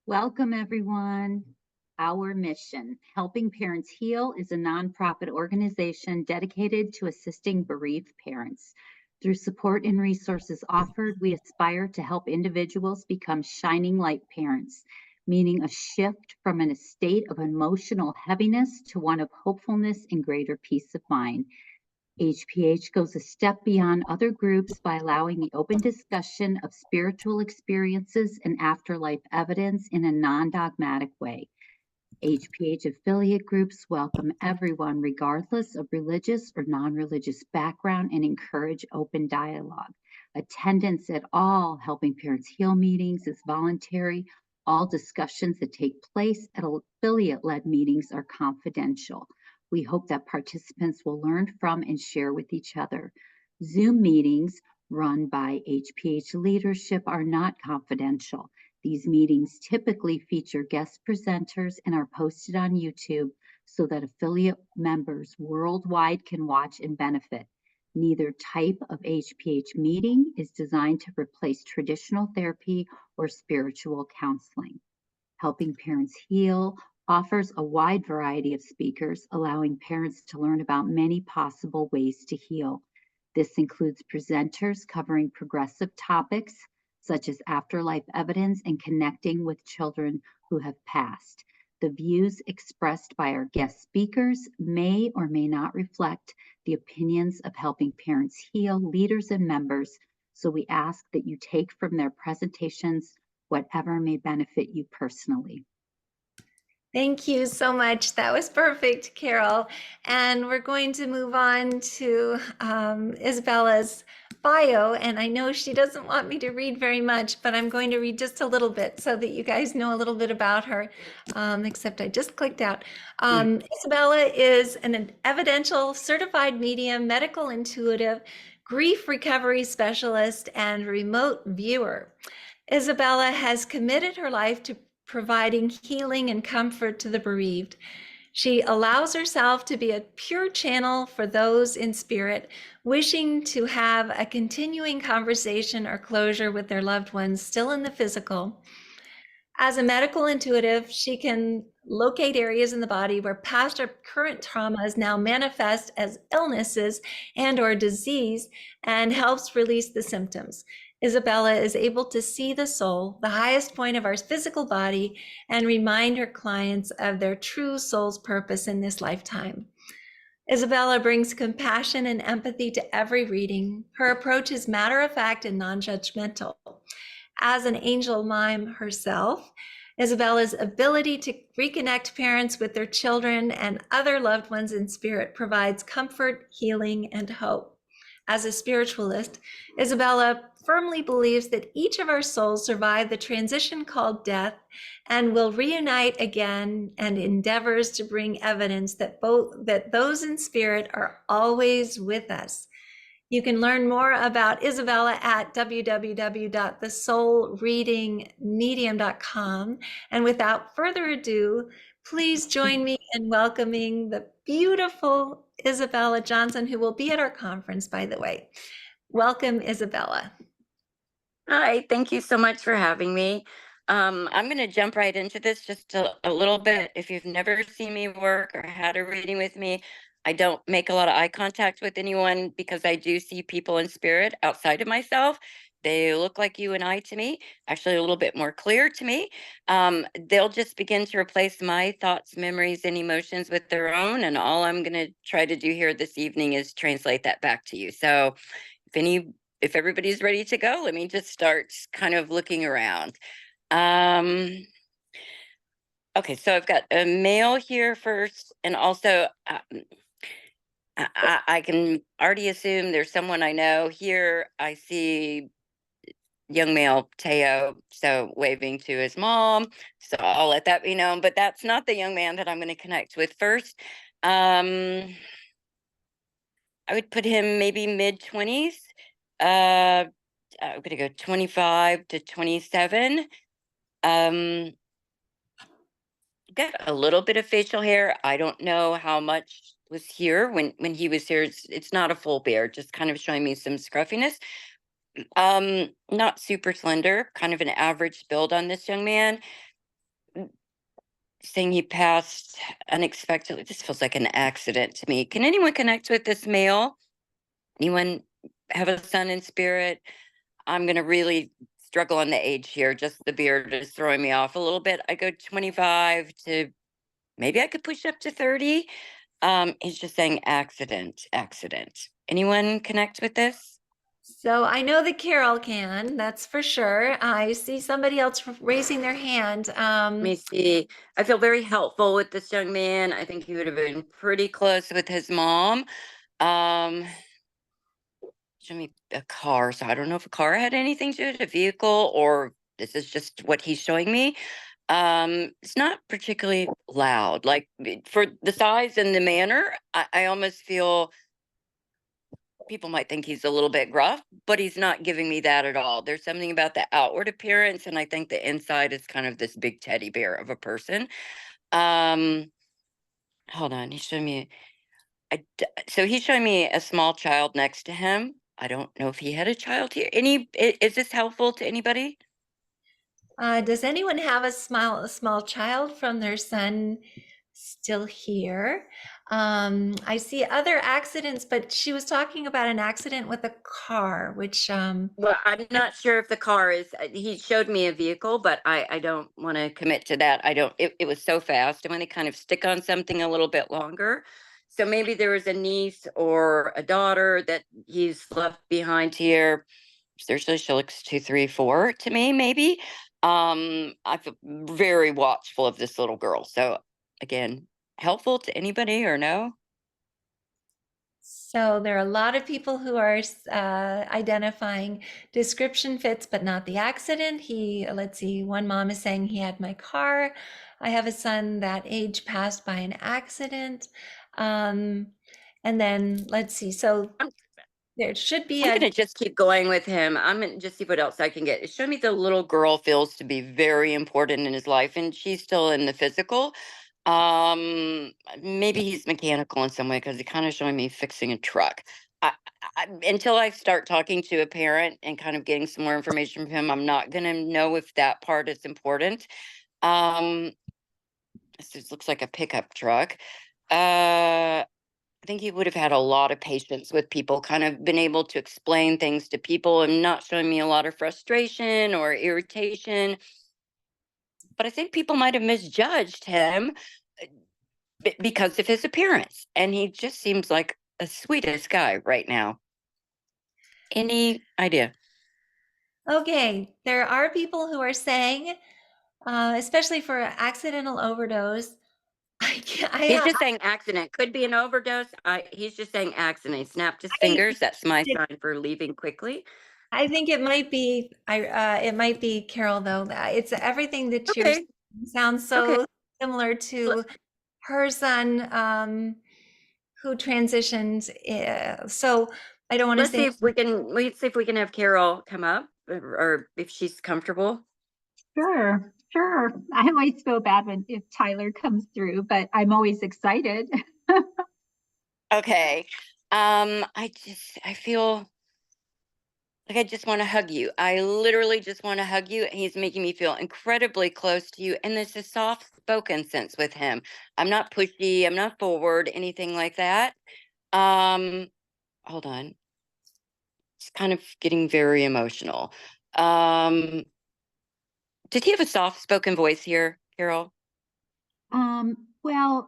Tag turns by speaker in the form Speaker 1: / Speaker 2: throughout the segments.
Speaker 1: Welcome, everyone. Our mission, Helping Parents Heal, is a nonprofit organization dedicated to assisting bereaved parents. Through support and resources offered, we aspire to help individuals become shining light parents, meaning a shift from a state of emotional heaviness to one of hopefulness and greater peace of mind. HPH goes a step beyond other groups by allowing the open discussion of spiritual experiences and afterlife evidence in a non dogmatic way. HPH affiliate groups welcome everyone, regardless of religious or non religious background, and encourage open dialogue. Attendance at all Helping Parents Heal meetings is voluntary. All discussions that take place at affiliate led meetings are confidential. We hope that participants will learn from and share with each other. Zoom meetings run by HPH leadership are not confidential. These meetings typically feature guest presenters and are posted on YouTube so that affiliate members worldwide can watch and benefit. Neither type of HPH meeting is designed to replace traditional therapy or spiritual counseling. Helping Parents Heal offers a wide variety of speakers, allowing parents to learn about many possible ways to heal. This includes presenters covering progressive topics such as afterlife evidence and connecting with children who have passed. The views expressed by our guest speakers may or may not reflect the opinions of Helping Parents Heal leaders and members, so we ask that you take from their presentations whatever may benefit you personally.
Speaker 2: Thank you so much. That was perfect, Carol. And we're going to move on to Isabella's bio. And I know she doesn't want me to read very much, but I'm going to read just a little bit so that you guys know a little bit about her, except I just clicked out. Isabella is an evidential certified medium, medical intuitive, grief recovery specialist, and remote viewer. Isabella has committed her life to providing healing and comfort to the bereaved. She allows herself to be a pure channel for those in spirit wishing to have a continuing conversation or closure with their loved ones still in the physical. As a medical intuitive, she can locate areas in the body where past or current traumas now manifest as illnesses and or disease and helps release the symptoms. Isabella is able to see the soul, the highest point of our physical body, and remind her clients of their true soul's purpose in this lifetime. Isabella brings compassion and empathy to every reading. Her approach is matter-of-fact and non-judgmental. As an angel mime herself, Isabella's ability to reconnect parents with their children and other loved ones in spirit provides comfort, healing, and hope. As a spiritualist, Isabella firmly believes that each of our souls survive the transition called death and will reunite again, and endeavors to bring evidence that those in spirit are always with us. You can learn more about Isabella at www.thesoulreadingmedium.com. And without further ado, please join me in welcoming the beautiful Isabella Johnson, who will be at our conference, by the way. Welcome, Isabella.
Speaker 3: Hi, thank you so much for having me. I'm going to jump right into this just a little bit. If you've never seen me work or had a reading with me, I don't make a lot of eye contact with anyone because I do see people in spirit outside of myself. They look like you and I to me, actually a little bit more clear to me. They'll just begin to replace my thoughts, memories, and emotions with their own. And all I'm going to try to do here this evening is translate that back to you. So if everybody's ready to go, let me just start kind of looking around. Okay, so I've got a male here first, and also I can already assume there's someone I know. Here I see young male Teo, so waving to his mom. So I'll let that be known, but that's not the young man that I'm going to connect with first. I would put him maybe mid-20s. I'm going to go 25 to 27. Got a little bit of facial hair. I don't know how much was here when he was here. It's not a full beard, just kind of showing me some scruffiness. Not super slender, kind of an average build on this young man. saying he passed unexpectedly. This feels like an accident to me. Can anyone connect with this male? Anyone have a son in spirit? I'm going to really struggle on the age here. Just the beard is throwing me off a little bit. I go 25 to maybe I could push up to 30. He's just saying accident, accident. Anyone connect with this?
Speaker 2: So I know that Carol can, that's for sure. I see somebody else raising their hand.
Speaker 3: Let me see. I feel very helpful with this young man. I think he would have been pretty close with his mom. Um, Show me a car. So I don't know if a car had anything to it, a vehicle, or this is just what he's showing me. It's not particularly loud. Like for the size and the manner, I almost feel people might think he's a little bit gruff, but he's not giving me that at all. There's something about the outward appearance, and I think the inside is kind of this big teddy bear of a person. Um, Hold on, he's showing me. So he's showing me a small child next to him. I don't know if he had a child here. Is this helpful to anybody?
Speaker 2: Does anyone have a small child from their son still here? I see other accidents, but she was talking about an accident with a car, which
Speaker 3: Well, I'm not sure if the car is, he showed me a vehicle, but I don't want to commit to that. It was so fast. I want to kind of stick on something a little bit longer. So maybe there was a niece or a daughter that he's left behind here. Seriously, she looks 2, 3, 4 to me, maybe. I feel very watchful of this little girl. So again, helpful to anybody or no?
Speaker 2: so there are a lot of people who are identifying description fits, but not the accident. Let's see, one mom is saying he had my car. I have a son that age passed by an accident. And then let's see, so there should be
Speaker 3: I'm
Speaker 2: a
Speaker 3: gonna just keep going with him. I'm gonna just see what else I can get. Show me the little girl feels to be very important in his life, and she's still in the physical. Maybe he's mechanical in some way because he's kind of showing me fixing a truck. Until I start talking to a parent and kind of getting some more information from him, I'm not gonna know if that part is important. Um, this just looks like a pickup truck. I think he would have had a lot of patience with people, kind of been able to explain things to people and not showing me a lot of frustration or irritation. But I think people might have misjudged him because of his appearance. And he just seems like the sweetest guy right now. Any idea?
Speaker 2: okay. There are people who are saying, especially for accidental overdose, I can't,
Speaker 3: He's just saying accident. Could be an overdose. He's just saying accident. He snapped his fingers. That's my sign for leaving quickly.
Speaker 2: I think it might be it might be Carol though. It's everything that you're
Speaker 3: Okay.
Speaker 2: saying sounds
Speaker 3: Okay.
Speaker 2: so similar to her son who transitioned. So I don't want to
Speaker 3: Let's
Speaker 2: say
Speaker 3: see if we can. Let's see if we can have Carol come up, or if she's comfortable.
Speaker 1: Sure, sure. I always feel bad if Tyler comes through, but I'm always excited.
Speaker 3: Okay. I feel like I just want to hug you. I literally just want to hug you. He's making me feel incredibly close to you. And there's a soft spoken sense with him. I'm not pushy, I'm not forward, anything like that. Um, Hold on. It's kind of getting very emotional. Um, did he have a soft spoken voice here, Carol?
Speaker 1: Well,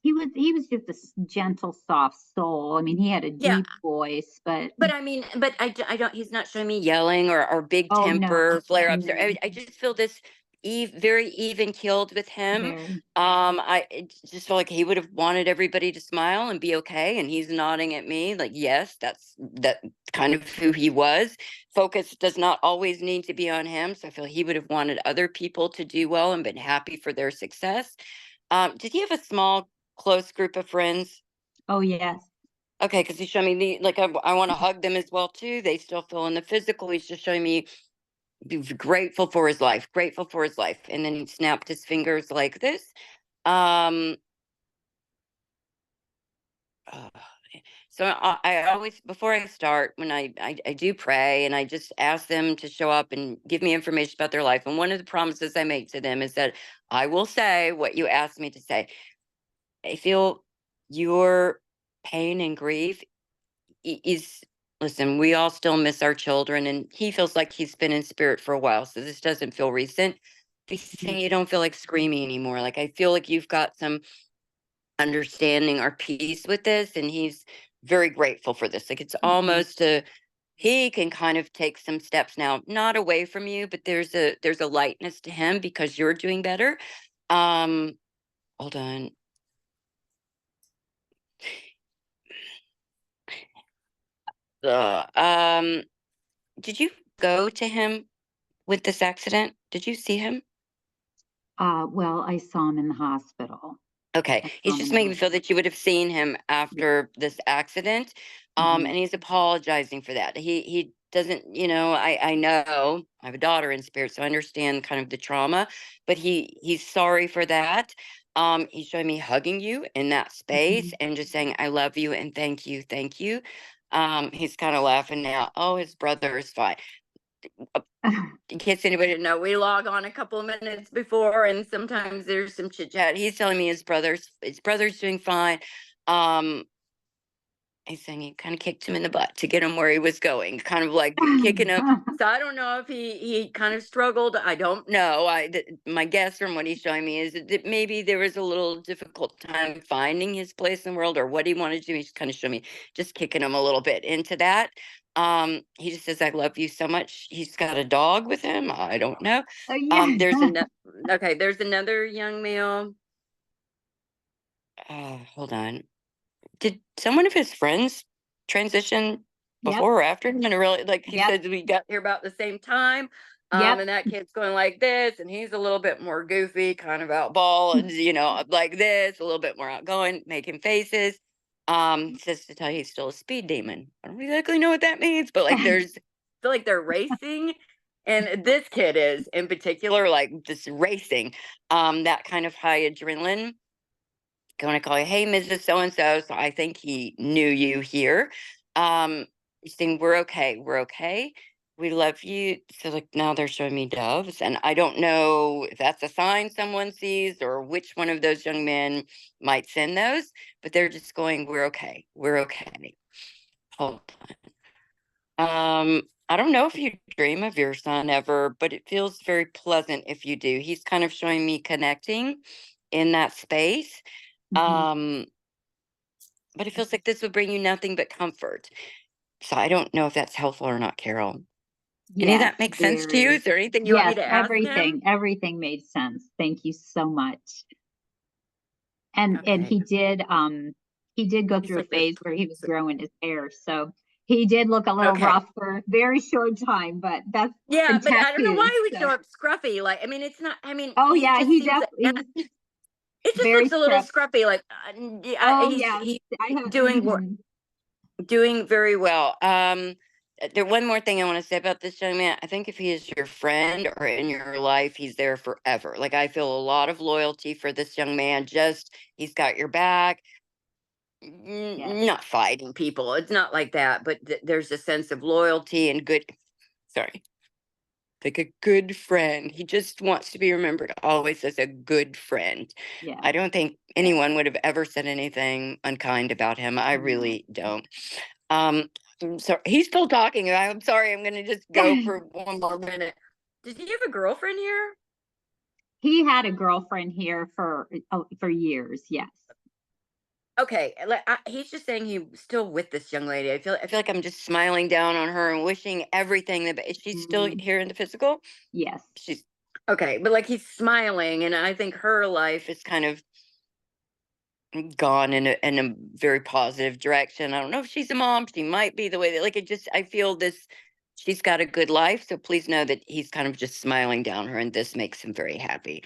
Speaker 1: he was just a gentle, soft soul. I mean, he had a
Speaker 3: Yeah.
Speaker 1: deep voice, but
Speaker 3: But I mean, but I don't, he's not showing me yelling or big
Speaker 1: oh no,
Speaker 3: temper flare ups.
Speaker 1: no,
Speaker 3: I just feel this very even keeled with him.
Speaker 2: very.
Speaker 3: Just feel like he would have wanted everybody to smile and be okay. And he's nodding at me like, yes, that kind of who he was. Focus does not always need to be on him. So I feel he would have wanted other people to do well and been happy for their success. Did he have a small, close group of friends?
Speaker 1: oh yes.
Speaker 3: Okay, because he's showing me I want to hug them as well too. They still feel in the physical. He's just showing me grateful for his life, grateful for his life, and then he snapped his fingers like this. Um, uh, So I always, before I start, when I do pray, and I just ask them to show up and give me information about their life. And one of the promises I make to them is that I will say what you asked me to say. I feel your pain and grief is, listen, we all still miss our children, and he feels like he's been in spirit for a while. So this doesn't feel recent. He's saying you don't feel like screaming anymore. Like, I feel like you've got some understanding or peace with this, and he's very grateful for this. Like, it's almost he can kind of take some steps now, not away from you, but there's a lightness to him because you're doing better. Hold on. Did you go to him with this accident? Did you see him?
Speaker 1: Well, I saw him in the hospital.
Speaker 3: Okay. He's just making me feel that you would have seen him after this accident. And he's apologizing for that. He doesn't, I know I have a daughter in spirit, so I understand kind of the trauma, but he's sorry for that. He's showing me hugging you in that space and just saying, I love you and thank you, thank you. He's kind of laughing now. Oh, his brother is fine. In case anybody didn't know, we log on a couple of minutes before, and sometimes there's some chit chat. He's telling me his brother's doing fine. He's saying he kind of kicked him in the butt to get him where he was going, kind of like kicking him. So I don't know if he kind of struggled. I don't know. My guess from what he's showing me is that maybe there was a little difficult time finding his place in the world or what he wanted to do. He's kind of showing me just kicking him a little bit into that. He just says, I love you so much. He's got a dog with him. I don't know. There's another young male. Hold on. Did someone of his friends transition before or after him? And really, like he said, we got here about the same time. And that kid's going like this, and he's a little bit more goofy, kind of outball, and like this, a little bit more outgoing, making faces. He says to tell you he's still a speed demon. I don't exactly know what that means, but like I feel like they're racing. And this kid is in particular, like just racing, that kind of high adrenaline. Going to call you, hey, Mrs. So-and-so. So I think he knew you here. He's saying, we're okay. We're okay. We love you. So like now they're showing me doves. And I don't know if that's a sign someone sees or which one of those young men might send those, but they're just going, we're okay. We're okay. Hold on. I don't know if you dream of your son ever, but it feels very pleasant if you do. He's kind of showing me connecting in that space. But it feels like this would bring you nothing but comfort. So I don't know if that's helpful or not, Carol. Any of that make sense to you? Is there anything you want me to ask him?
Speaker 1: Everything made sense. Thank you so much. And he did go through a phase where he was growing his hair, so he did look a little rough for a very short time, but that's
Speaker 3: but I don't know why he would show up scruffy. Like, I mean, it's not. I mean,
Speaker 1: he definitely.
Speaker 3: It just looks a little scruffy. Like, he's doing very well. There one more thing I want to say about this young man. I think if he is your friend or in your life, he's there forever. Like, I feel a lot of loyalty for this young man. Just he's got your back. Not fighting people. It's not like that, but there's a sense of loyalty and good. Sorry. Like a good friend. He just wants to be remembered always as a good friend. I don't think anyone would have ever said anything unkind about him. I really don't. So he's still talking. I'm sorry. I'm going to just go for one more minute. Did he have a girlfriend here?
Speaker 1: He had a girlfriend here for years. Yes.
Speaker 3: Okay, he's just saying he's still with this young lady. I feel like I'm just smiling down on her and wishing everything. Is she still here in the physical?
Speaker 1: Yes.
Speaker 3: She's okay, but like he's smiling, and I think her life is kind of gone in a very positive direction. I don't know if she's a mom. She might be the way that I feel this. She's got a good life, so please know that he's kind of just smiling down her, and this makes him very happy.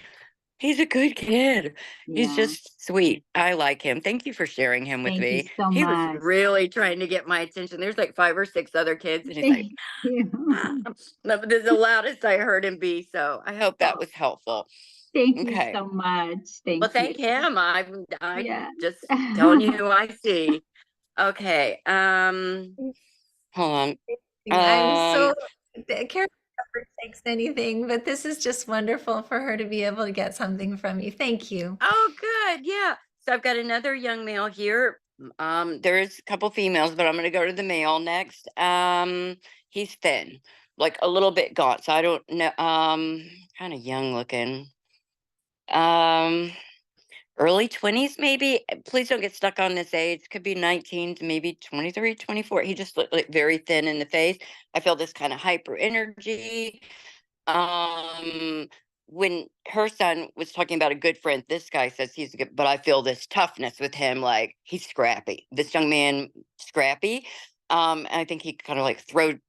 Speaker 3: He's a good kid. He's just sweet. I like him. Thank you for sharing him with me. He was really trying to get my attention. There's like 5 or 6 other kids, and he's like, this is the loudest I heard him be. So I hope that was helpful.
Speaker 1: Thank you so much.
Speaker 3: Thank him. I'm just telling you who I see. Okay. Hold on.
Speaker 2: I'm
Speaker 3: Um,
Speaker 2: so Carol never takes anything, but this is just wonderful for her to be able to get something from you. Thank you.
Speaker 3: oh, good. Yeah. So I've got another young male here. There is a couple females, but I'm going to go to the male next. He's thin, like a little bit gaunt. So I don't know. Kind of young looking. Um, Early 20s, maybe. Please don't get stuck on this age. Could be 19 to maybe 23, 24. He just looked like very thin in the face. I feel this kind of hyper energy. Um, when her son was talking about a good friend, this guy says he's good, but I feel this toughness with him, like he's scrappy. This young man, scrappy. And I think he kind of like I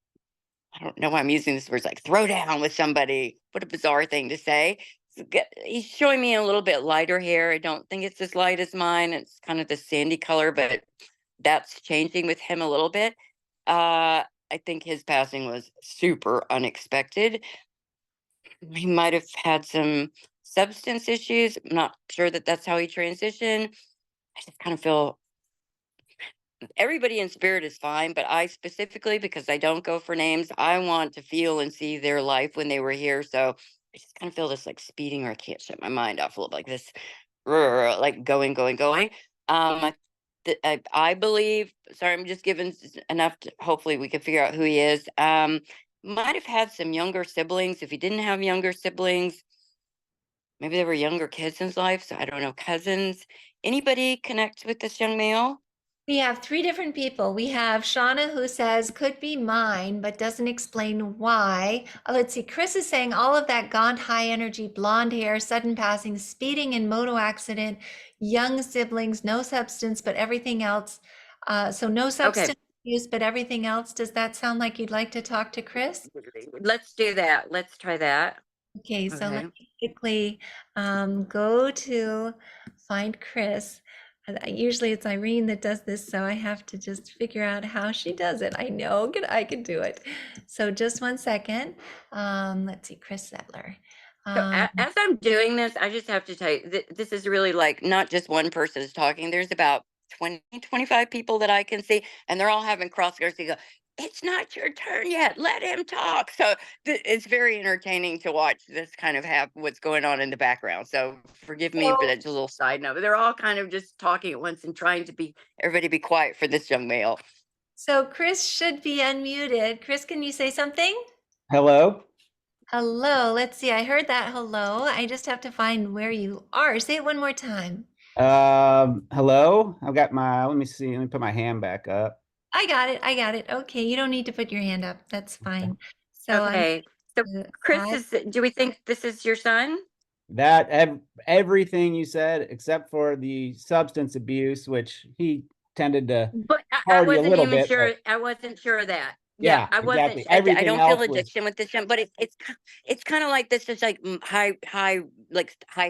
Speaker 3: don't know why I'm using this word, like throw down with somebody. What a bizarre thing to say. He's showing me a little bit lighter hair. I don't think it's as light as mine. It's kind of the sandy color, but that's changing with him a little bit. I think his passing was super unexpected. He might have had some substance issues. I'm not sure that that's how he transitioned. I just kind of feel everybody in spirit is fine, but I specifically, because I don't go for names, I want to feel and see their life when they were here. So I just kind of feel this like speeding, or I can't shut my mind off a little like this, like going, going, going. I, I believe, sorry, I'm just giving enough to, hopefully we can figure out who he is. Might have had some younger siblings. If he didn't have younger siblings, maybe there were younger kids in his life. So I don't know, cousins. Anybody connect with this young male?
Speaker 2: We have three different people. We have Shauna who says could be mine, but doesn't explain why. Let's see. Chris is saying all of that gaunt, high energy, blonde hair, sudden passing, speeding in moto accident, young siblings, no substance, but everything else. So no
Speaker 3: Okay.
Speaker 2: substance use, but everything else. Does that sound like you'd like to talk to Chris?
Speaker 3: Let's do that. Let's try that.
Speaker 2: Okay, so let
Speaker 3: Okay.
Speaker 2: me quickly go to find Chris. Usually it's Irene that does this, so I have to just figure out how she does it. I know I can do it. So just 1 second. Let's see, Chris Settler.
Speaker 3: So
Speaker 2: Um,
Speaker 3: as I'm doing this, I just have to tell you, this is really like not just one person is talking. There's about 20, 25 people that I can see, and they're all having crossguards. They go, it's not your turn yet. Let him talk. So it's very entertaining to watch this kind of have what's going on in the background. So forgive me, but
Speaker 2: so,
Speaker 3: it's a little side note. But they're all kind of just talking at once and trying to be everybody be quiet for this young male.
Speaker 2: so Chris should be unmuted. Chris, can you say something?
Speaker 4: Hello.
Speaker 2: Hello, let's see. I heard that hello. I just have to find where you are. Say it one more time.
Speaker 4: Hello. I've got my, let me see, let me put my hand back up.
Speaker 2: I got it. I got it. Okay, you don't need to put your hand up. That's fine. So I'm
Speaker 3: Okay. So
Speaker 2: gonna
Speaker 3: Chris
Speaker 2: add.
Speaker 3: do we think this is your son?
Speaker 4: Everything you said, except for the substance abuse, which he tended to
Speaker 3: But I
Speaker 4: party a
Speaker 3: wasn't
Speaker 4: little
Speaker 3: even
Speaker 4: bit,
Speaker 3: sure.
Speaker 4: but
Speaker 3: I wasn't sure of that. Yeah,
Speaker 4: yeah,
Speaker 3: I wasn't.
Speaker 4: exactly.
Speaker 3: I
Speaker 4: Everything
Speaker 3: don't feel
Speaker 4: else was,
Speaker 3: addiction with this one, but it's kind of like this is like high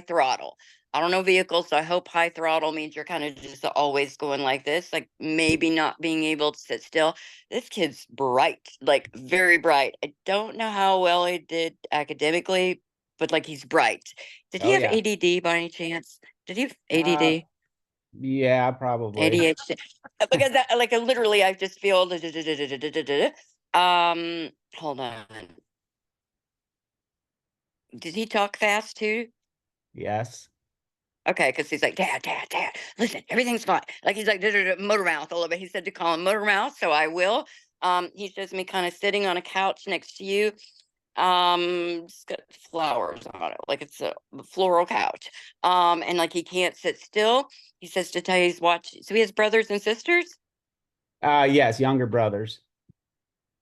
Speaker 3: throttle. I don't know vehicles, so I hope high throttle means you're kind of just always going like this, like maybe not being able to sit still. This kid's bright, like very bright. I don't know how well he did academically, but like he's bright. Did he
Speaker 4: oh
Speaker 3: have
Speaker 4: yeah.
Speaker 3: ADD by any chance? Did he have
Speaker 4: Uh,
Speaker 3: ADD?
Speaker 4: yeah, probably.
Speaker 3: ADHD. Because that, like, literally, I just feel. Hold on. Did he talk fast too?
Speaker 4: Yes.
Speaker 3: Okay, because he's like, Dad, Dad, Dad, listen, everything's fine. Like he's like motor mouth a little bit. He said to call him motor mouth, so I will. He shows me kind of sitting on a couch next to you. It's got flowers on it, like it's a floral couch. And like he can't sit still. He says to tell you he's watching. So he has brothers and sisters.
Speaker 4: Yes, younger brothers.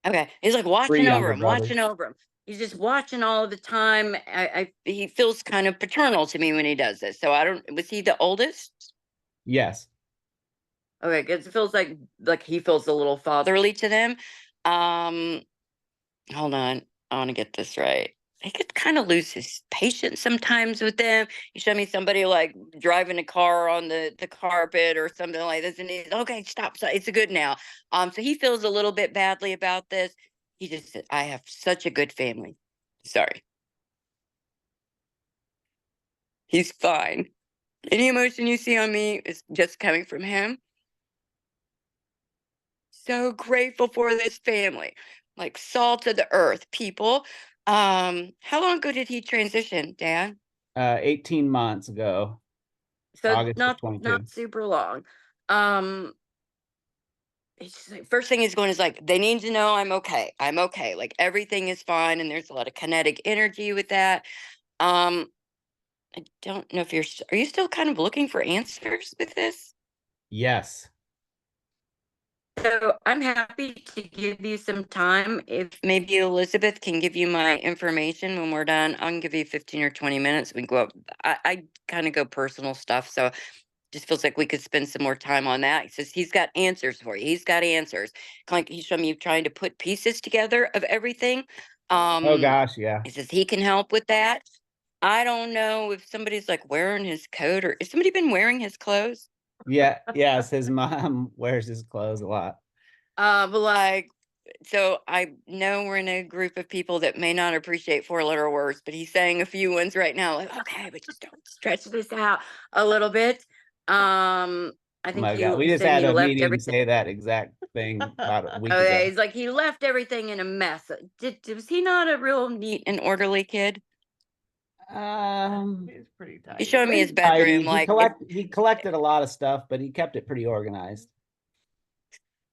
Speaker 3: Okay. He's like
Speaker 4: Three
Speaker 3: watching over
Speaker 4: younger
Speaker 3: him,
Speaker 4: brothers.
Speaker 3: watching over him. He's just watching all the time. He feels kind of paternal to me when he does this. So I don't, was he the oldest?
Speaker 4: Yes.
Speaker 3: Okay. Cause it feels like he feels a little fatherly to them. Um, Hold on. I want to get this right. He could kind of lose his patience sometimes with them. You show me somebody like driving a car on the carpet or something like this, and he's okay, stop, stop. It's a good now. So he feels a little bit badly about this. He just said, I have such a good family. Sorry. He's fine. Any emotion you see on me is just coming from him. so grateful for this family, like salt of the earth people. How long ago did he transition, Dan?
Speaker 4: 18 months ago,
Speaker 3: So
Speaker 4: August of
Speaker 3: not
Speaker 4: 22.
Speaker 3: super long. Um, it's just like, first thing he's going is like, they need to know I'm okay. I'm okay. Like everything is fine, and there's a lot of kinetic energy with that. Um, I don't know if are you still kind of looking for answers with this?
Speaker 4: Yes.
Speaker 3: So I'm happy to give you some time. If maybe Elizabeth can give you my information when we're done, I can give you 15 or 20 minutes. We can go up. I kind of go personal stuff. So just feels like we could spend some more time on that. He says he's got answers for you. He's got answers. Like he's showing me trying to put pieces together of everything.
Speaker 4: Oh gosh, yeah.
Speaker 3: He says he can help with that. I don't know if somebody's like wearing his coat, or has somebody been wearing his clothes?
Speaker 4: Yeah, yes, his mom wears his clothes a lot.
Speaker 3: But like, so I know we're in a group of people that may not appreciate 4-letter words, but he's saying a few ones right now, like, okay, but just don't stretch this out a little bit. I
Speaker 4: Oh
Speaker 3: think
Speaker 4: my God,
Speaker 3: you
Speaker 4: we just
Speaker 3: said
Speaker 4: had
Speaker 3: he
Speaker 4: a
Speaker 3: left
Speaker 4: meeting
Speaker 3: everything.
Speaker 4: say that exact thing about a week
Speaker 3: Okay,
Speaker 4: ago.
Speaker 3: he's like, he left everything in a mess. Was he not a real neat and orderly kid?
Speaker 4: He's pretty tidy.
Speaker 3: He's showing me his
Speaker 4: Tidy.
Speaker 3: bedroom. Like,
Speaker 4: He collected a lot of stuff, but he kept it pretty organized.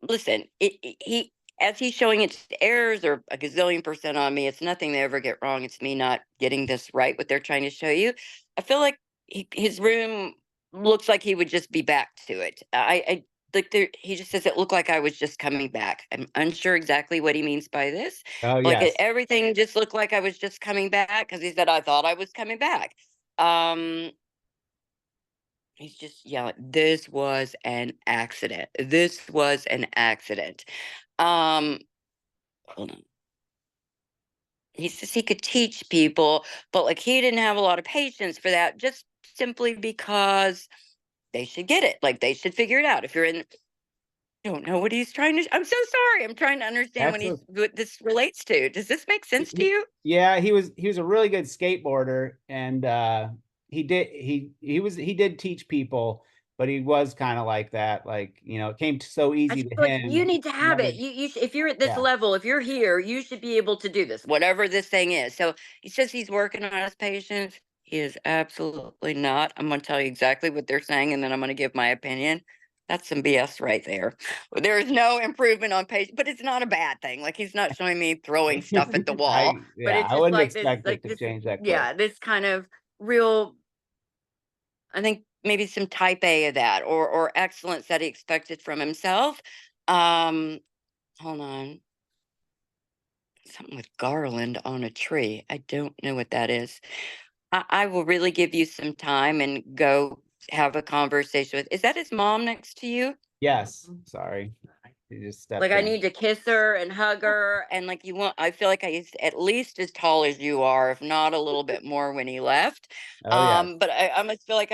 Speaker 3: listen, he as he's showing its errors are a gazillion percent on me. It's nothing they ever get wrong. It's me not getting this right, what they're trying to show you. I feel like his room looks like he would just be back to it. I like there. He just says it looked like I was just coming back. I'm unsure exactly what he means by this.
Speaker 4: Oh
Speaker 3: Like
Speaker 4: yes.
Speaker 3: everything just looked like I was just coming back because he said I thought I was coming back. Um, He's just yelling, this was an accident. This was an accident. Um, Hold on. He says he could teach people, but like he didn't have a lot of patience for that, just simply because they should get it. Like they should figure it out. If you're in, don't know what he's trying to. I'm so sorry. I'm trying to understand
Speaker 4: That's a
Speaker 3: what this relates to. Does this make sense to you?
Speaker 4: yeah, he was a really good skateboarder, and he did teach people, but he was kind of like that, like, it came so
Speaker 3: I
Speaker 4: easy
Speaker 3: just
Speaker 4: to
Speaker 3: feel like you
Speaker 4: him.
Speaker 3: need to have
Speaker 4: Never,
Speaker 3: it. If you're at this
Speaker 4: yeah.
Speaker 3: level, if you're here, you should be able to do this, whatever this thing is. So he says he's working on his patience. He is absolutely not. I'm going to tell you exactly what they're saying, and then I'm going to give my opinion. That's some BS right there. There is no improvement on patience, but it's not a bad thing. Like he's not showing me throwing stuff at the wall, but it's
Speaker 4: I
Speaker 3: just
Speaker 4: wouldn't
Speaker 3: like this,
Speaker 4: expect it to change that quick.
Speaker 3: yeah, this kind of real, I think maybe some type A of that, or excellence that he expected from himself. Um, Hold on. Something with garland on a tree. I don't know what that is. I will really give you some time and go have a conversation with. Is that his mom next to you?
Speaker 4: Yes, sorry, he just
Speaker 3: Like
Speaker 4: stepped
Speaker 3: I
Speaker 4: in.
Speaker 3: need to kiss her and hug her, and like I feel like he's at least as tall as you are, if not a little bit more when he left.
Speaker 4: Oh yes.
Speaker 3: But I almost feel like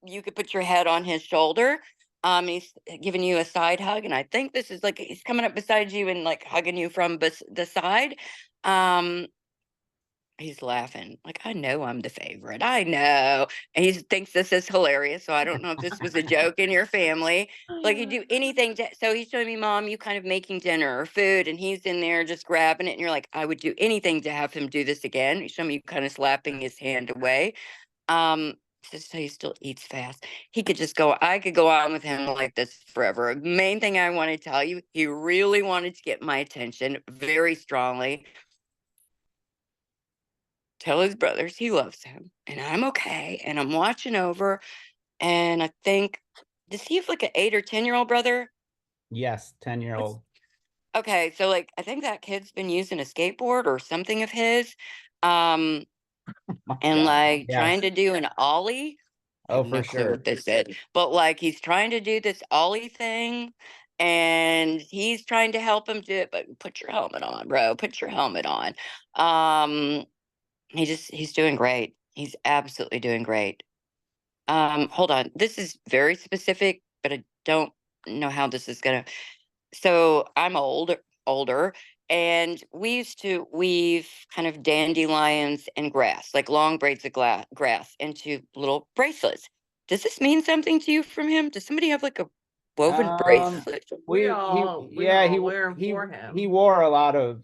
Speaker 3: you could put your head on his shoulder. He's giving you a side hug, and I think this is like he's coming up beside you and like hugging you from the side. Um, He's laughing. Like, I know I'm the favorite. I know. And he thinks this is hilarious. So I don't know if this was a joke in your family. Like you do anything so he's showing me, Mom, you kind of making dinner or food, and he's in there just grabbing it, and you're like, I would do anything to have him do this again. He's showing me kind of slapping his hand away. Just so he still eats fast. I could go on with him like this forever. Main thing I want to tell you, he really wanted to get my attention very strongly. Tell his brothers he loves him, and I'm okay, and I'm watching over. And I think, does he have like an 8 or 10-year-old brother?
Speaker 4: Yes, 10-year-old.
Speaker 3: Okay, so like I think that kid's been using a skateboard or something of his, um, and like
Speaker 4: Yes.
Speaker 3: trying to do an ollie. I
Speaker 4: Oh,
Speaker 3: have
Speaker 4: for
Speaker 3: no clue
Speaker 4: sure.
Speaker 3: what this is, but like he's trying to do this ollie thing, and he's trying to help him do it. But put your helmet on, bro. Put your helmet on. Um, he's doing great. He's absolutely doing great. Hold on. This is very specific, but I don't know how this is gonna. So I'm older, and we used to weave kind of dandelions and grass, like long braids of grass, into little bracelets. Does this mean something to you from him? Does somebody have like a woven bracelet.
Speaker 5: We
Speaker 4: wore a lot of,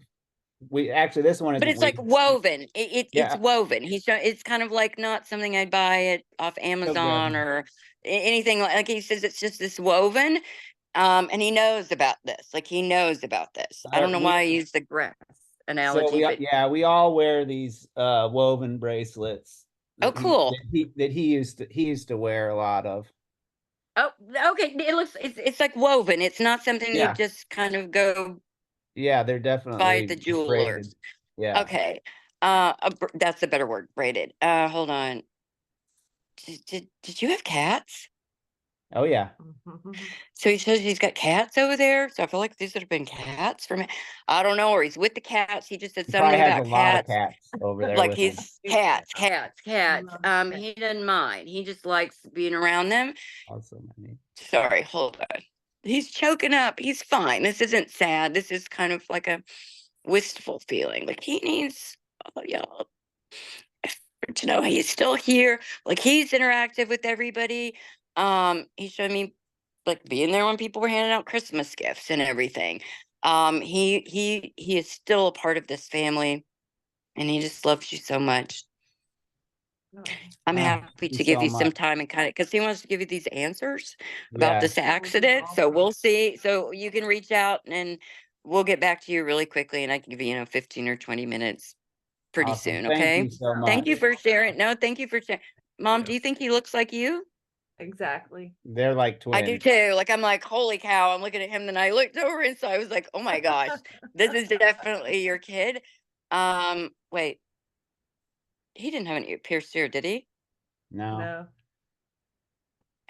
Speaker 4: this one
Speaker 3: But
Speaker 4: isn't
Speaker 3: it's like
Speaker 4: weaved.
Speaker 3: woven. It's
Speaker 4: Yeah.
Speaker 3: woven. It's kind of like not something I'd buy it off Amazon
Speaker 4: good.
Speaker 3: or anything like he says it's just this woven. And he knows about this. Like he knows about this. I don't know why I use the grass analogy, but
Speaker 4: we all wear these woven bracelets
Speaker 3: oh, cool.
Speaker 4: that he used to wear a lot of.
Speaker 3: Oh, okay. It's like woven. It's not something you just kind of go
Speaker 4: Yeah, they're
Speaker 3: buy
Speaker 4: definitely
Speaker 3: at the jewelers.
Speaker 4: braided. Yeah.
Speaker 3: Okay. That's the better word, braided. Hold on. Did you have cats?
Speaker 4: Oh yeah.
Speaker 3: So he says he's got cats over there. So I feel like these would have been cats for me. I don't know, or he's with the cats. He just said
Speaker 4: He probably
Speaker 3: something
Speaker 4: has
Speaker 3: about
Speaker 4: a lot of
Speaker 3: cats.
Speaker 4: cats over there
Speaker 3: Like
Speaker 4: with him.
Speaker 3: he's cats. He doesn't mind. He just likes being around them.
Speaker 4: Also many.
Speaker 3: Sorry, hold on. He's choking up. He's fine. This isn't sad. This is kind of like a wistful feeling. Like he needs y'all to know he's still here. Like he's interactive with everybody. He showed me like being there when people were handing out Christmas gifts and everything. He is still a part of this family, and he just loves you so much. I'm happy to give you some time and kind of because he wants to give you these answers about this accident. So we'll see. So you can reach out and we'll get back to you really quickly, and I can give you 15 or 20 minutes pretty soon. Okay.
Speaker 4: Thank you so much.
Speaker 3: Thank you for sharing. No, thank you for sharing. Mom, do you think he looks like you?
Speaker 5: Exactly.
Speaker 4: They're like twins.
Speaker 3: I do too. Like I'm like, holy cow! I'm looking at him, then I looked over, and so I was like, oh my gosh, this is definitely your kid. Wait, he didn't have an ear pierced ear, did he?
Speaker 4: No.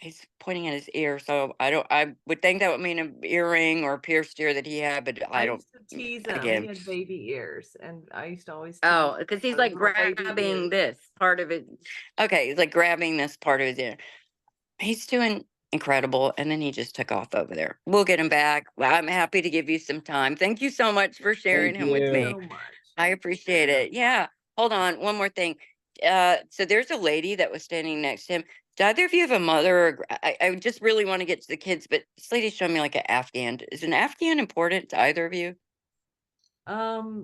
Speaker 3: He's pointing at his ear, so I would think that would mean an earring or a pierced ear that he had, but I don't.
Speaker 5: used to tease him.
Speaker 3: Again.
Speaker 5: He had baby ears, and I used to always.
Speaker 3: Oh, because he's like grabbing this part of it. Okay, he's like grabbing this part of his ear. He's doing incredible, and then he just took off over there. We'll get him back. Well, I'm happy to give you some time. Thank you so much for sharing him with me.
Speaker 5: So much.
Speaker 3: I appreciate it. Yeah. Hold on, one more thing. So there's a lady that was standing next to him. Do either of you have a mother? Or, I just really want to get to the kids, but this lady's showing me like an Afghan. Is an Afghan important to either of you?
Speaker 5: Gosh,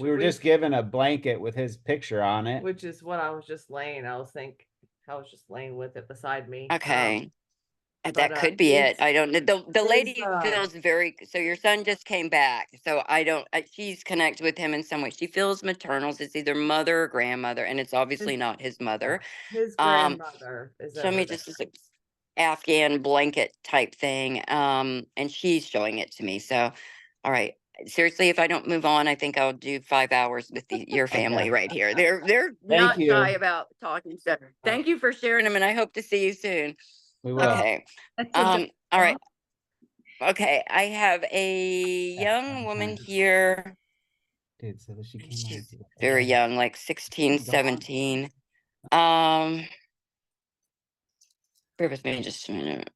Speaker 4: We were just given a blanket with his picture on it.
Speaker 5: which is what I was just laying. I was just laying with it beside me.
Speaker 3: Okay. That
Speaker 5: but,
Speaker 3: could be it.
Speaker 5: it's-
Speaker 3: I don't know. The lady
Speaker 5: it's,
Speaker 3: feels very, so your son just came back. So I don't, she's connected with him in some way. She feels maternal. It's either mother or grandmother, and it's obviously not his mother.
Speaker 5: His grandmother is
Speaker 3: Show me
Speaker 5: over
Speaker 3: just
Speaker 5: there.
Speaker 3: this Afghan blanket type thing. And she's showing it to me. So, all right. Seriously, if I don't move on, I think I'll do 5 hours with your family right here. They're not
Speaker 4: you.
Speaker 3: shy about talking. So thank you for sharing them, and I hope to see you soon.
Speaker 4: We will.
Speaker 3: Okay. All right. Okay. I have a young woman here.
Speaker 4: Dude, so she came
Speaker 3: She's
Speaker 4: out.
Speaker 3: very young, like 16, 17. Bear with me just a minute.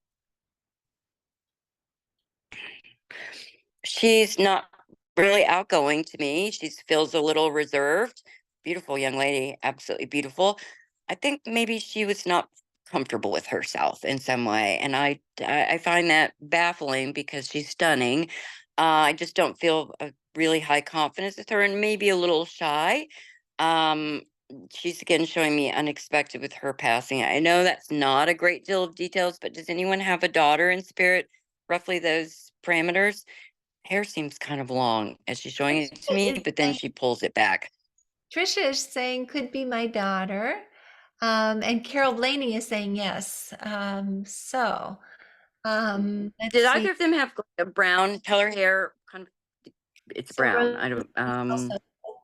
Speaker 3: She's not really outgoing to me. She feels a little reserved. Beautiful young lady, absolutely beautiful. I think maybe she was not comfortable with herself in some way, and I find that baffling because she's stunning. I just don't feel a really high confidence with her, and maybe a little shy. Um, she's again showing me unexpected with her passing. I know that's not a great deal of details, but does anyone have a daughter in spirit? Roughly those parameters. Hair seems kind of long as she's showing it to me, but then she pulls it back.
Speaker 2: Trisha is saying could be my daughter. And Carol Blaney is saying yes. Let's
Speaker 3: Did either
Speaker 2: see.
Speaker 3: of them have a brown color hair? Kind of, it's brown. I don't.
Speaker 2: Also,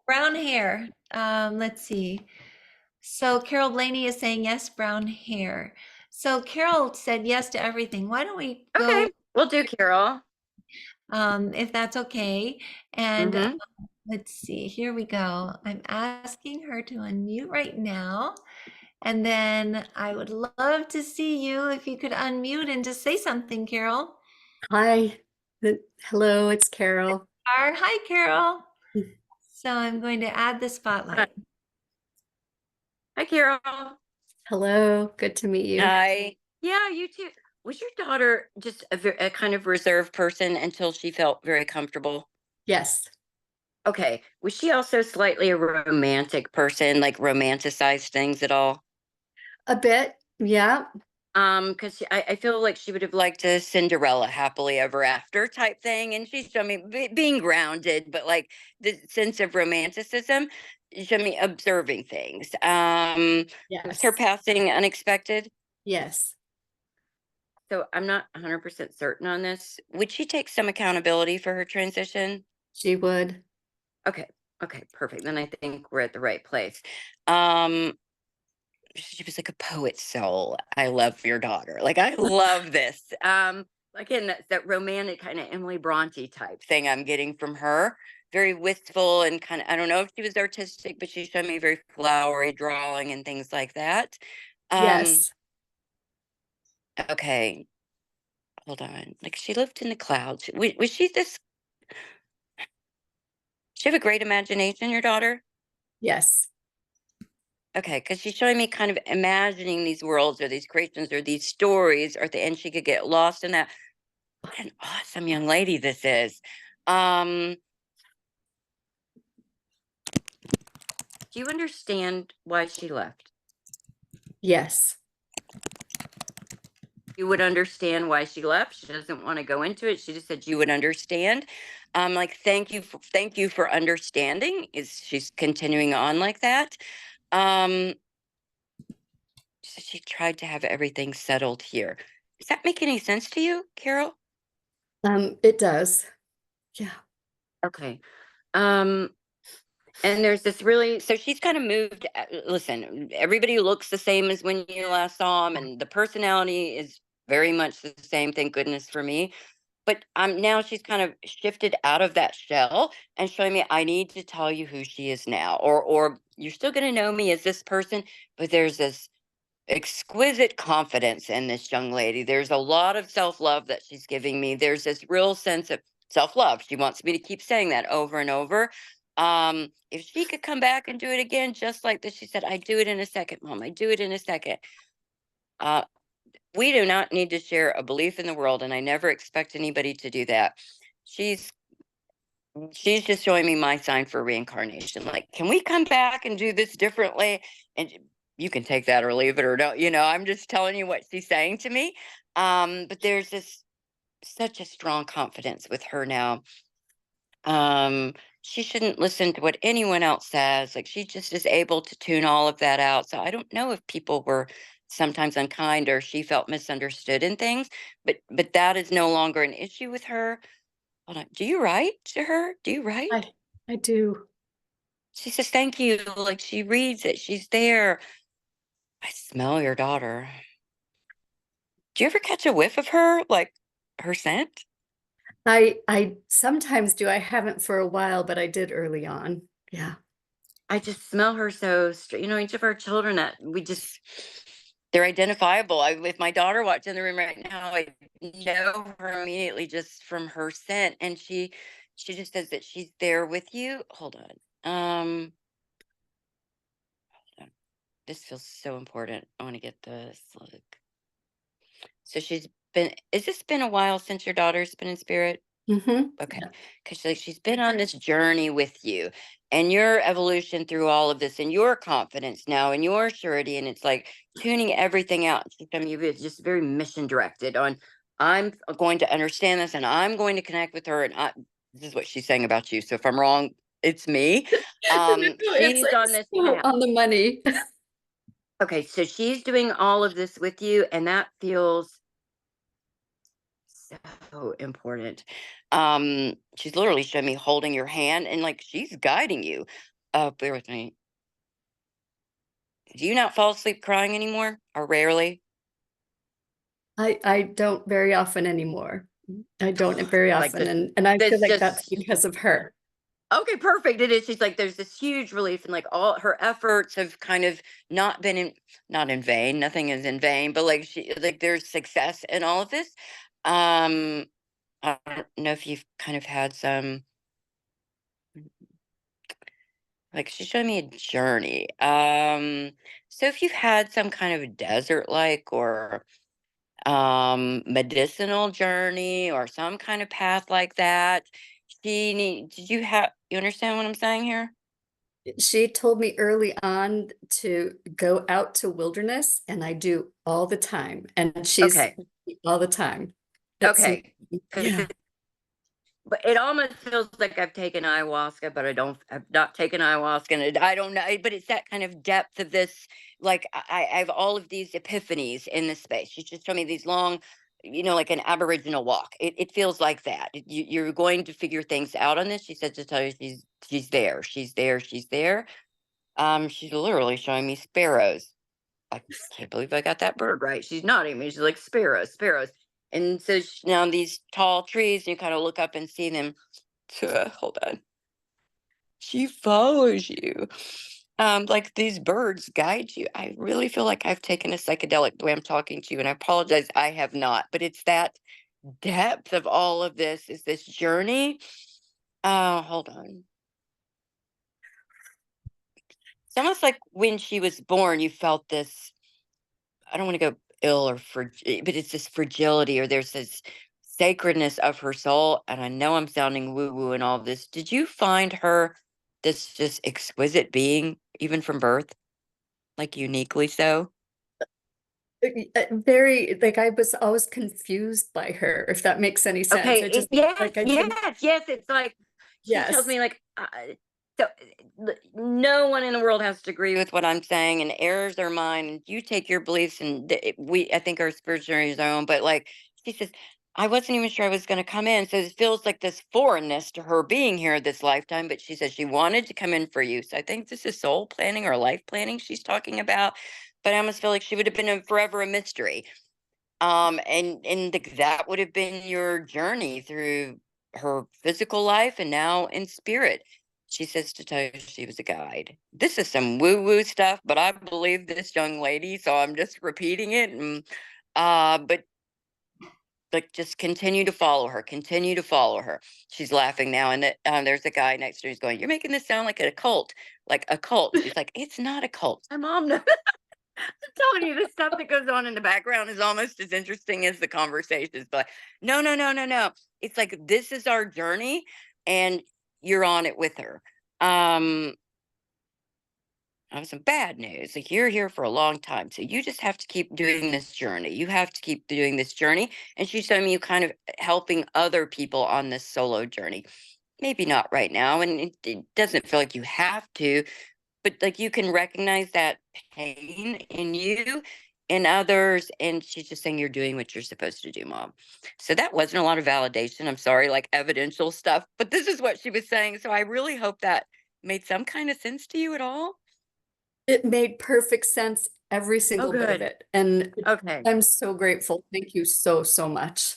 Speaker 2: brown hair. Let's see. So Carol Blaney is saying yes, brown hair. So Carol said yes to everything. Why don't we go?
Speaker 3: Okay, we'll do Carol.
Speaker 2: If that's okay. And
Speaker 3: Mhm.
Speaker 2: let's see, here we go. I'm asking her to unmute right now. And then I would love to see you if you could unmute and just say something, Carol.
Speaker 6: Hi. Hello, it's Carol.
Speaker 2: Hi, Carol. So I'm going to add the spotlight.
Speaker 3: Hi, Carol.
Speaker 6: Hello, good to meet you.
Speaker 3: Hi. Yeah, you too. Was your daughter just a kind of reserved person until she felt very comfortable?
Speaker 6: Yes,
Speaker 3: Okay. Was she also slightly a romantic person, like romanticized things at all?
Speaker 6: a bit. Yeah.
Speaker 3: Because I feel like she would have liked a Cinderella happily ever after type thing, and she's showing me being grounded, but like the sense of romanticism, she showed me observing things. Was her
Speaker 6: Yes.
Speaker 3: passing unexpected?
Speaker 6: Yes.
Speaker 3: So I'm not 100% certain on this. Would she take some accountability for her transition?
Speaker 6: She would.
Speaker 3: Okay. Okay, perfect. Then I think we're at the right place. Um, she was like a poet's soul. I love your daughter. Like I love this. Again, that's that romantic kind of Emily Bronte type thing I'm getting from her. Very wistful and kind of, I don't know if she was artistic, but she showed me very flowery drawing and things like that. Um,
Speaker 6: Yes.
Speaker 3: okay, hold on. Like she lived in the clouds. Was she this? She have a great imagination, your daughter?
Speaker 6: Yes.
Speaker 3: Okay, because she's showing me kind of imagining these worlds or these creations or these stories, or at the end she could get lost in that. What an awesome young lady this is. Um, do you understand why she left?
Speaker 6: Yes.
Speaker 3: You would understand why she left. She doesn't want to go into it. She just said you would understand. Like thank you for understanding. Is she's continuing on like that? Um, so she tried to have everything settled here. Does that make any sense to you, Carol?
Speaker 6: It does. Yeah.
Speaker 3: Okay. Um, and there's this really, so she's kind of moved. Listen, everybody looks the same as when you last saw them, and the personality is very much the same. Thank goodness for me. But now she's kind of shifted out of that shell and showing me I need to tell you who she is now, or you're still going to know me as this person, but there's this exquisite confidence in this young lady. There's a lot of self love that she's giving me. There's this real sense of self love. She wants me to keep saying that over and over. If she could come back and do it again, just like this, she said, I do it in a second, Mom. I do it in a second. Uh, we do not need to share a belief in the world, and I never expect anybody to do that. She's she's just showing me my sign for reincarnation. Like, can we come back and do this differently? And you can take that or leave it or don't. I'm just telling you what she's saying to me. But there's this such a strong confidence with her now. She shouldn't listen to what anyone else says. Like she just is able to tune all of that out. So I don't know if people were sometimes unkind or she felt misunderstood in things, but that is no longer an issue with her. Hold on. Do you write to her? Do you write?
Speaker 6: I do.
Speaker 3: She says, thank you. Like she reads it. She's there. I smell your daughter. Do you ever catch a whiff of her? Like her scent?
Speaker 6: I sometimes do. I haven't for a while, but I did early on. Yeah.
Speaker 3: I just smell her so, each of our children that they're identifiable. If my daughter walked in the room right now, I know her immediately just from her scent. And she just says that she's there with you. Hold on. This feels so important. I want to get this. Look. So has this been a while since your daughter's been in spirit?
Speaker 6: Mm-hmm.
Speaker 3: Okay. Because she's been on this journey with you and your evolution through all of this and your confidence now and your surety. And it's like tuning everything out. I mean, you've just very mission directed on, I'm going to understand this and I'm going to connect with her. And this is what she's saying about you. So if I'm wrong, it's me.
Speaker 6: It's
Speaker 3: She's
Speaker 6: like
Speaker 3: on this
Speaker 6: so
Speaker 3: path.
Speaker 6: on the money.
Speaker 3: Okay, so she's doing all of this with you, and that feels so important. She's literally showing me holding your hand and like she's guiding you. Bear with me. Do you not fall asleep crying anymore or rarely?
Speaker 6: I don't very often anymore. I don't very
Speaker 3: Like
Speaker 6: often, and I feel
Speaker 3: this
Speaker 6: like that's
Speaker 3: just
Speaker 6: because of her.
Speaker 3: okay, perfect. It is. She's like, there's this huge relief, and like all her efforts have kind of not in vain. Nothing is in vain, but like there's success in all of this. Um, I don't know if you've kind of had some, like she's showing me a journey. So if you've had some kind of desert like or medicinal journey or some kind of path like that. You understand what I'm saying here?
Speaker 6: She told me early on to go out to wilderness, and I do all the time. And she's
Speaker 3: Okay.
Speaker 6: all the time. That's
Speaker 3: Okay.
Speaker 6: yeah.
Speaker 3: But it almost feels like I've taken ayahuasca, but I've not taken ayahuasca, and I don't know, but it's that kind of depth of this. Like I have all of these epiphanies in this space. She's just showing me these long, like an Aboriginal walk. It feels like that. You're going to figure things out on this. She said to tell you she's there. She's there. She's there. She's literally showing me sparrows. I can't believe I got that bird right. She's nodding at me. She's like, sparrows, sparrows. And so now these tall trees, you kind of look up and see them. Hold on. She follows you. Like these birds guide you. I really feel like I've taken a psychedelic the way I'm talking to you, and I apologize, I have not. But it's that depth of all of this is this journey. Hold on. It's almost like when she was born, you felt this. I don't want to go ill or but it's this fragility, or there's this sacredness of her soul. And I know I'm sounding woo woo and all of this. Did you find her this just exquisite being, even from birth, like uniquely so?
Speaker 6: Very, like, I was always confused by her, if that makes any sense.
Speaker 3: Okay,
Speaker 6: I just
Speaker 3: yes,
Speaker 6: like I didn't.
Speaker 3: yes, yes. It's like she tells
Speaker 6: Yes.
Speaker 3: me like so no one in the world has to agree with what I'm saying, and errors are mine. And you take your beliefs, and I think our spiritual journey is our own. But like she says, I wasn't even sure I was going to come in, so it feels like this foreignness to her being here this lifetime. But she says she wanted to come in for you, so I think this is soul planning or life planning she's talking about. But I almost feel like she would have been forever a mystery. That would have been your journey through her physical life and now in spirit. She says to tell you she was a guide. This is some woo woo stuff, but I believe this young lady, so I'm just repeating it. And but like just continue to follow her, continue to follow her. She's laughing now, and there's a guy next to her who's going, "You're making this sound like a cult, like a cult." She's like, "It's not a cult. My mom knows." Telling you the stuff that goes on in the background is almost as interesting as the conversations, but no, no, no, no, no. It's like this is our journey, and you're on it with her. I have some bad news. Like you're here for a long time, so you just have to keep doing this journey. You have to keep doing this journey, and she's showing you kind of helping other people on this solo journey. Maybe not right now, and it doesn't feel like you have to, but like you can recognize that pain in you and others, and she's just saying you're doing what you're supposed to do, mom. So that wasn't a lot of validation, I'm sorry, like evidential stuff, but this is what she was saying. So I really hope that made some kind of sense to you at all.
Speaker 6: It made perfect sense, every
Speaker 3: Oh,
Speaker 6: single bit of
Speaker 3: good.
Speaker 6: it. And
Speaker 3: Okay,
Speaker 6: I'm so grateful. Thank you so, so much.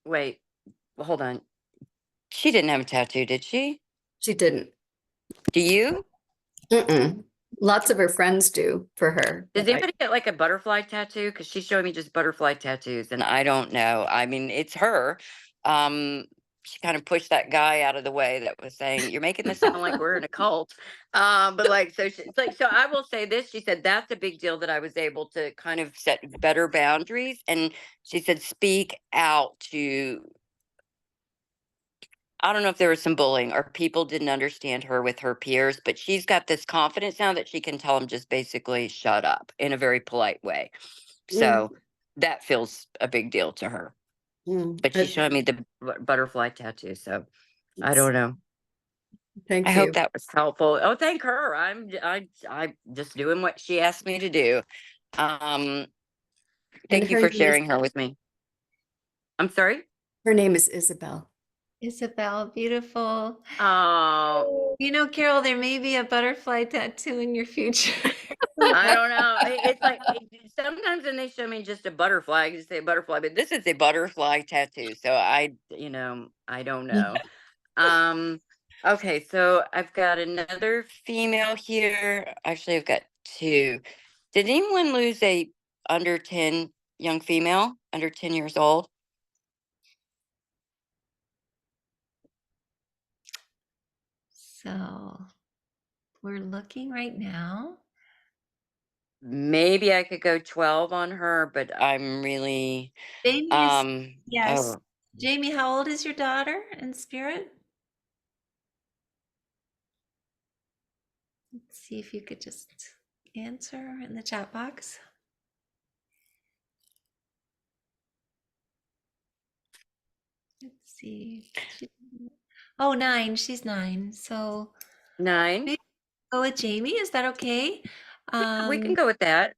Speaker 3: wait, hold on. She didn't have a tattoo, did she?
Speaker 6: She didn't.
Speaker 3: Do you?
Speaker 6: Mm-mm. Lots of her friends do for her.
Speaker 3: Does
Speaker 6: But
Speaker 3: anybody get like a butterfly tattoo? Because she's showing me just butterfly tattoos, and I don't know. I mean, it's her. Um, she kind of pushed that guy out of the way that was saying, "You're making this sound like we're in a cult." But like, so it's like, so I will say this. She said that's a big deal that I was able to kind of set better boundaries, and she said, "Speak out to." I don't know if there was some bullying or people didn't understand her with her peers, but she's got this confidence now that she can tell them just basically shut up in a very polite way.
Speaker 6: mm,
Speaker 3: So that feels a big deal to her. But she
Speaker 6: but
Speaker 3: showed me the butterfly tattoo. So I
Speaker 6: yes,
Speaker 3: don't know. I
Speaker 6: thank
Speaker 3: hope
Speaker 6: you.
Speaker 3: that was helpful. Oh, thank her. I'm just doing what she asked me to do. Um,
Speaker 6: And
Speaker 3: thank you for sharing her with me. I'm sorry.
Speaker 6: her name is Isabel.
Speaker 2: Isabel, beautiful.
Speaker 3: Oh,
Speaker 2: You know, Carol, there may be a butterfly tattoo in your future.
Speaker 3: I don't know. It's like sometimes when they show me just a butterfly, I just say butterfly, but this is a butterfly tattoo. So I don't know. Um, okay, so I've got another female here. Actually, I've got two. Did anyone lose a under 10 young female, under 10 years old?
Speaker 2: So we're looking right now.
Speaker 3: maybe I could go 12 on her, but I'm really,
Speaker 2: Jamie is, yes.
Speaker 3: oh,
Speaker 2: Jamie, how old is your daughter in spirit? Let's see if you could just answer in the chat box. Let's see. Oh, 9. She's 9. So
Speaker 3: 9.
Speaker 2: maybe go with Jamie. Is that okay?
Speaker 3: We can go with that.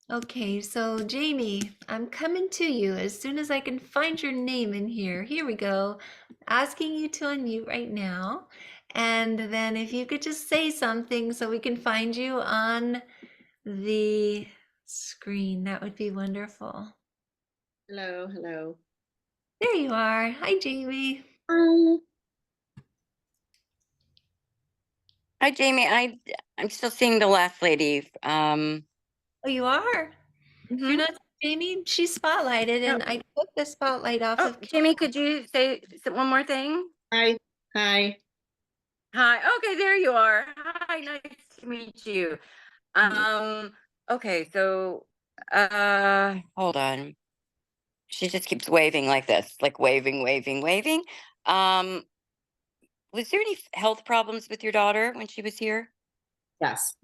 Speaker 2: Okay, so Jamie, I'm coming to you as soon as I can find your name in here. Here we go. Asking you to unmute right now. And then if you could just say something so we can find you on the screen, that would be wonderful.
Speaker 7: Hello, hello.
Speaker 2: There you are. Hi, Jamie.
Speaker 3: Hi, Jamie. I'm still seeing the last lady.
Speaker 2: Oh, you are? You're
Speaker 3: Mhm.
Speaker 2: not Jamie? She's spotlighted, and
Speaker 3: Oh.
Speaker 2: I took the spotlight off
Speaker 3: Oh,
Speaker 2: of
Speaker 3: Jamie, could you say one more thing?
Speaker 7: Hi, hi.
Speaker 3: Hi. Okay, there you are. Hi, nice to meet you. Okay, so hold on. She just keeps waving like this, like waving, waving, waving. Um, was there any health problems with your daughter when she was here?
Speaker 7: Yes.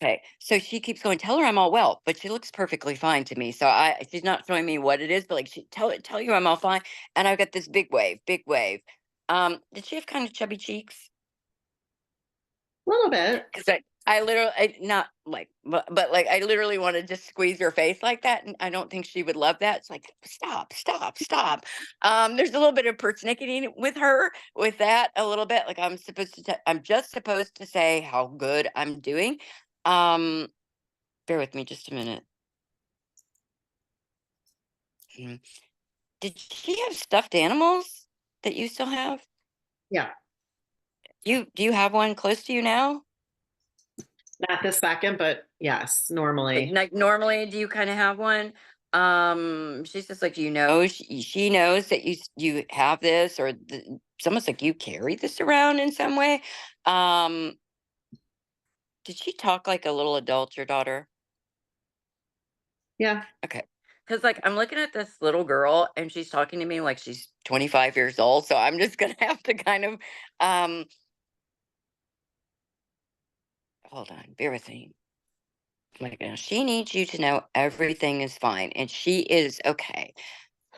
Speaker 3: Okay, so she keeps going, tell her I'm all well, but she looks perfectly fine to me. So she's not showing me what it is, but like she tell you I'm all fine. And I've got this big wave, big wave. Did she have kind of chubby cheeks?
Speaker 7: A little bit.
Speaker 3: Because I literally not like but like I literally want to just squeeze her face like that, and I don't think she would love that. It's like stop, stop, stop. There's a little bit of persnickety with her with that a little bit. Like I'm just supposed to say how good I'm doing. Um, bear with me just a minute. Mhm. Did she have stuffed animals that you still have?
Speaker 7: Yeah.
Speaker 3: Do you have one close to you now?
Speaker 7: Not this second, but yes, normally.
Speaker 3: Like normally, do you kind of have one? She's just like, she knows that you have this, or it's almost like you carry this around in some way. Um, did she talk like a little adult, your daughter?
Speaker 7: Yeah.
Speaker 3: Okay. Because like I'm looking at this little girl and she's talking to me like she's 25 years old. So I'm just gonna have to kind of hold on, bear with me. Like now she needs you to know everything is fine and she is okay.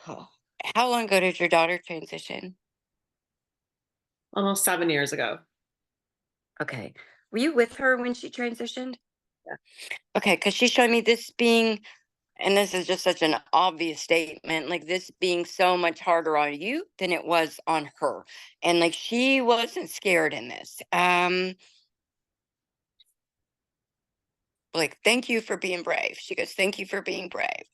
Speaker 3: Oh, how long ago did your daughter transition?
Speaker 7: Almost 7 years ago.
Speaker 3: Okay. Were you with her when she transitioned?
Speaker 7: Yeah.
Speaker 3: Okay, because she's showing me this being, and this is just such an obvious statement, like this being so much harder on you than it was on her. And like she wasn't scared in this. Like, thank you for being brave. She goes, thank you for being brave.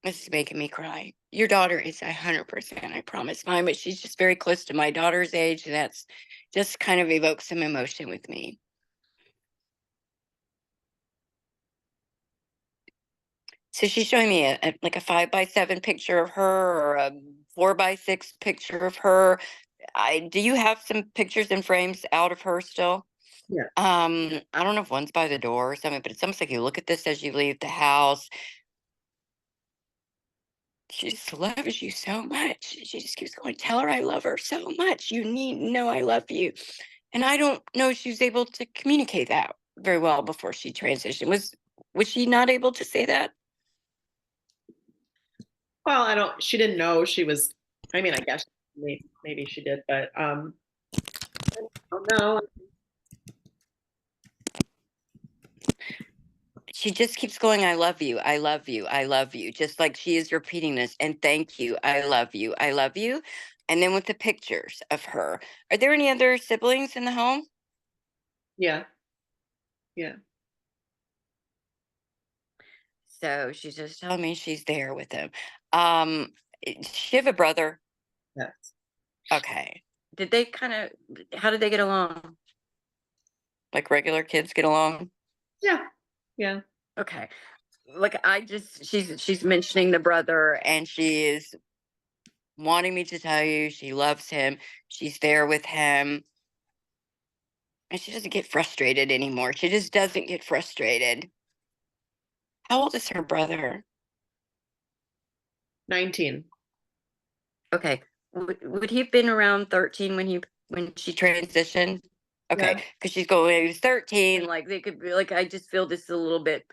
Speaker 3: This is making me cry. Your daughter is 100%, I promise, fine, but she's just very close to my daughter's age. And that's just kind of evokes some emotion with me. So she's showing me like a 5x7 picture of her or a 4x6 picture of her. Do you have some pictures and frames out of her still?
Speaker 7: Yeah.
Speaker 3: I don't know if one's by the door or something, but it's almost like you look at this as you leave the house. She just loves you so much. She just keeps going, tell her I love her so much. You need to know I love you. And I don't know if she was able to communicate that very well before she transitioned. Was she not able to say that?
Speaker 7: Well, she didn't know she was, I mean, I guess maybe she did, but I don't know.
Speaker 3: She just keeps going, I love you, I love you, I love you, just like she is repeating this. And thank you, I love you, I love you. And then with the pictures of her, are there any other siblings in the home?
Speaker 7: Yeah. Yeah.
Speaker 3: So she's just telling me she's there with him. Does she have a brother?
Speaker 7: Yes.
Speaker 3: Okay. How did they get along? Like regular kids get along?
Speaker 7: Yeah. Yeah.
Speaker 3: Okay. Like she's mentioning the brother and she is wanting me to tell you she loves him. She's there with him. And she doesn't get frustrated anymore. She just doesn't get frustrated. How old is her brother?
Speaker 7: 19.
Speaker 3: Okay. Would he have been around 13 when she transitioned? Okay,
Speaker 7: Yeah.
Speaker 3: because she's going, he was 13, like they could be like, I just feel this is a little bit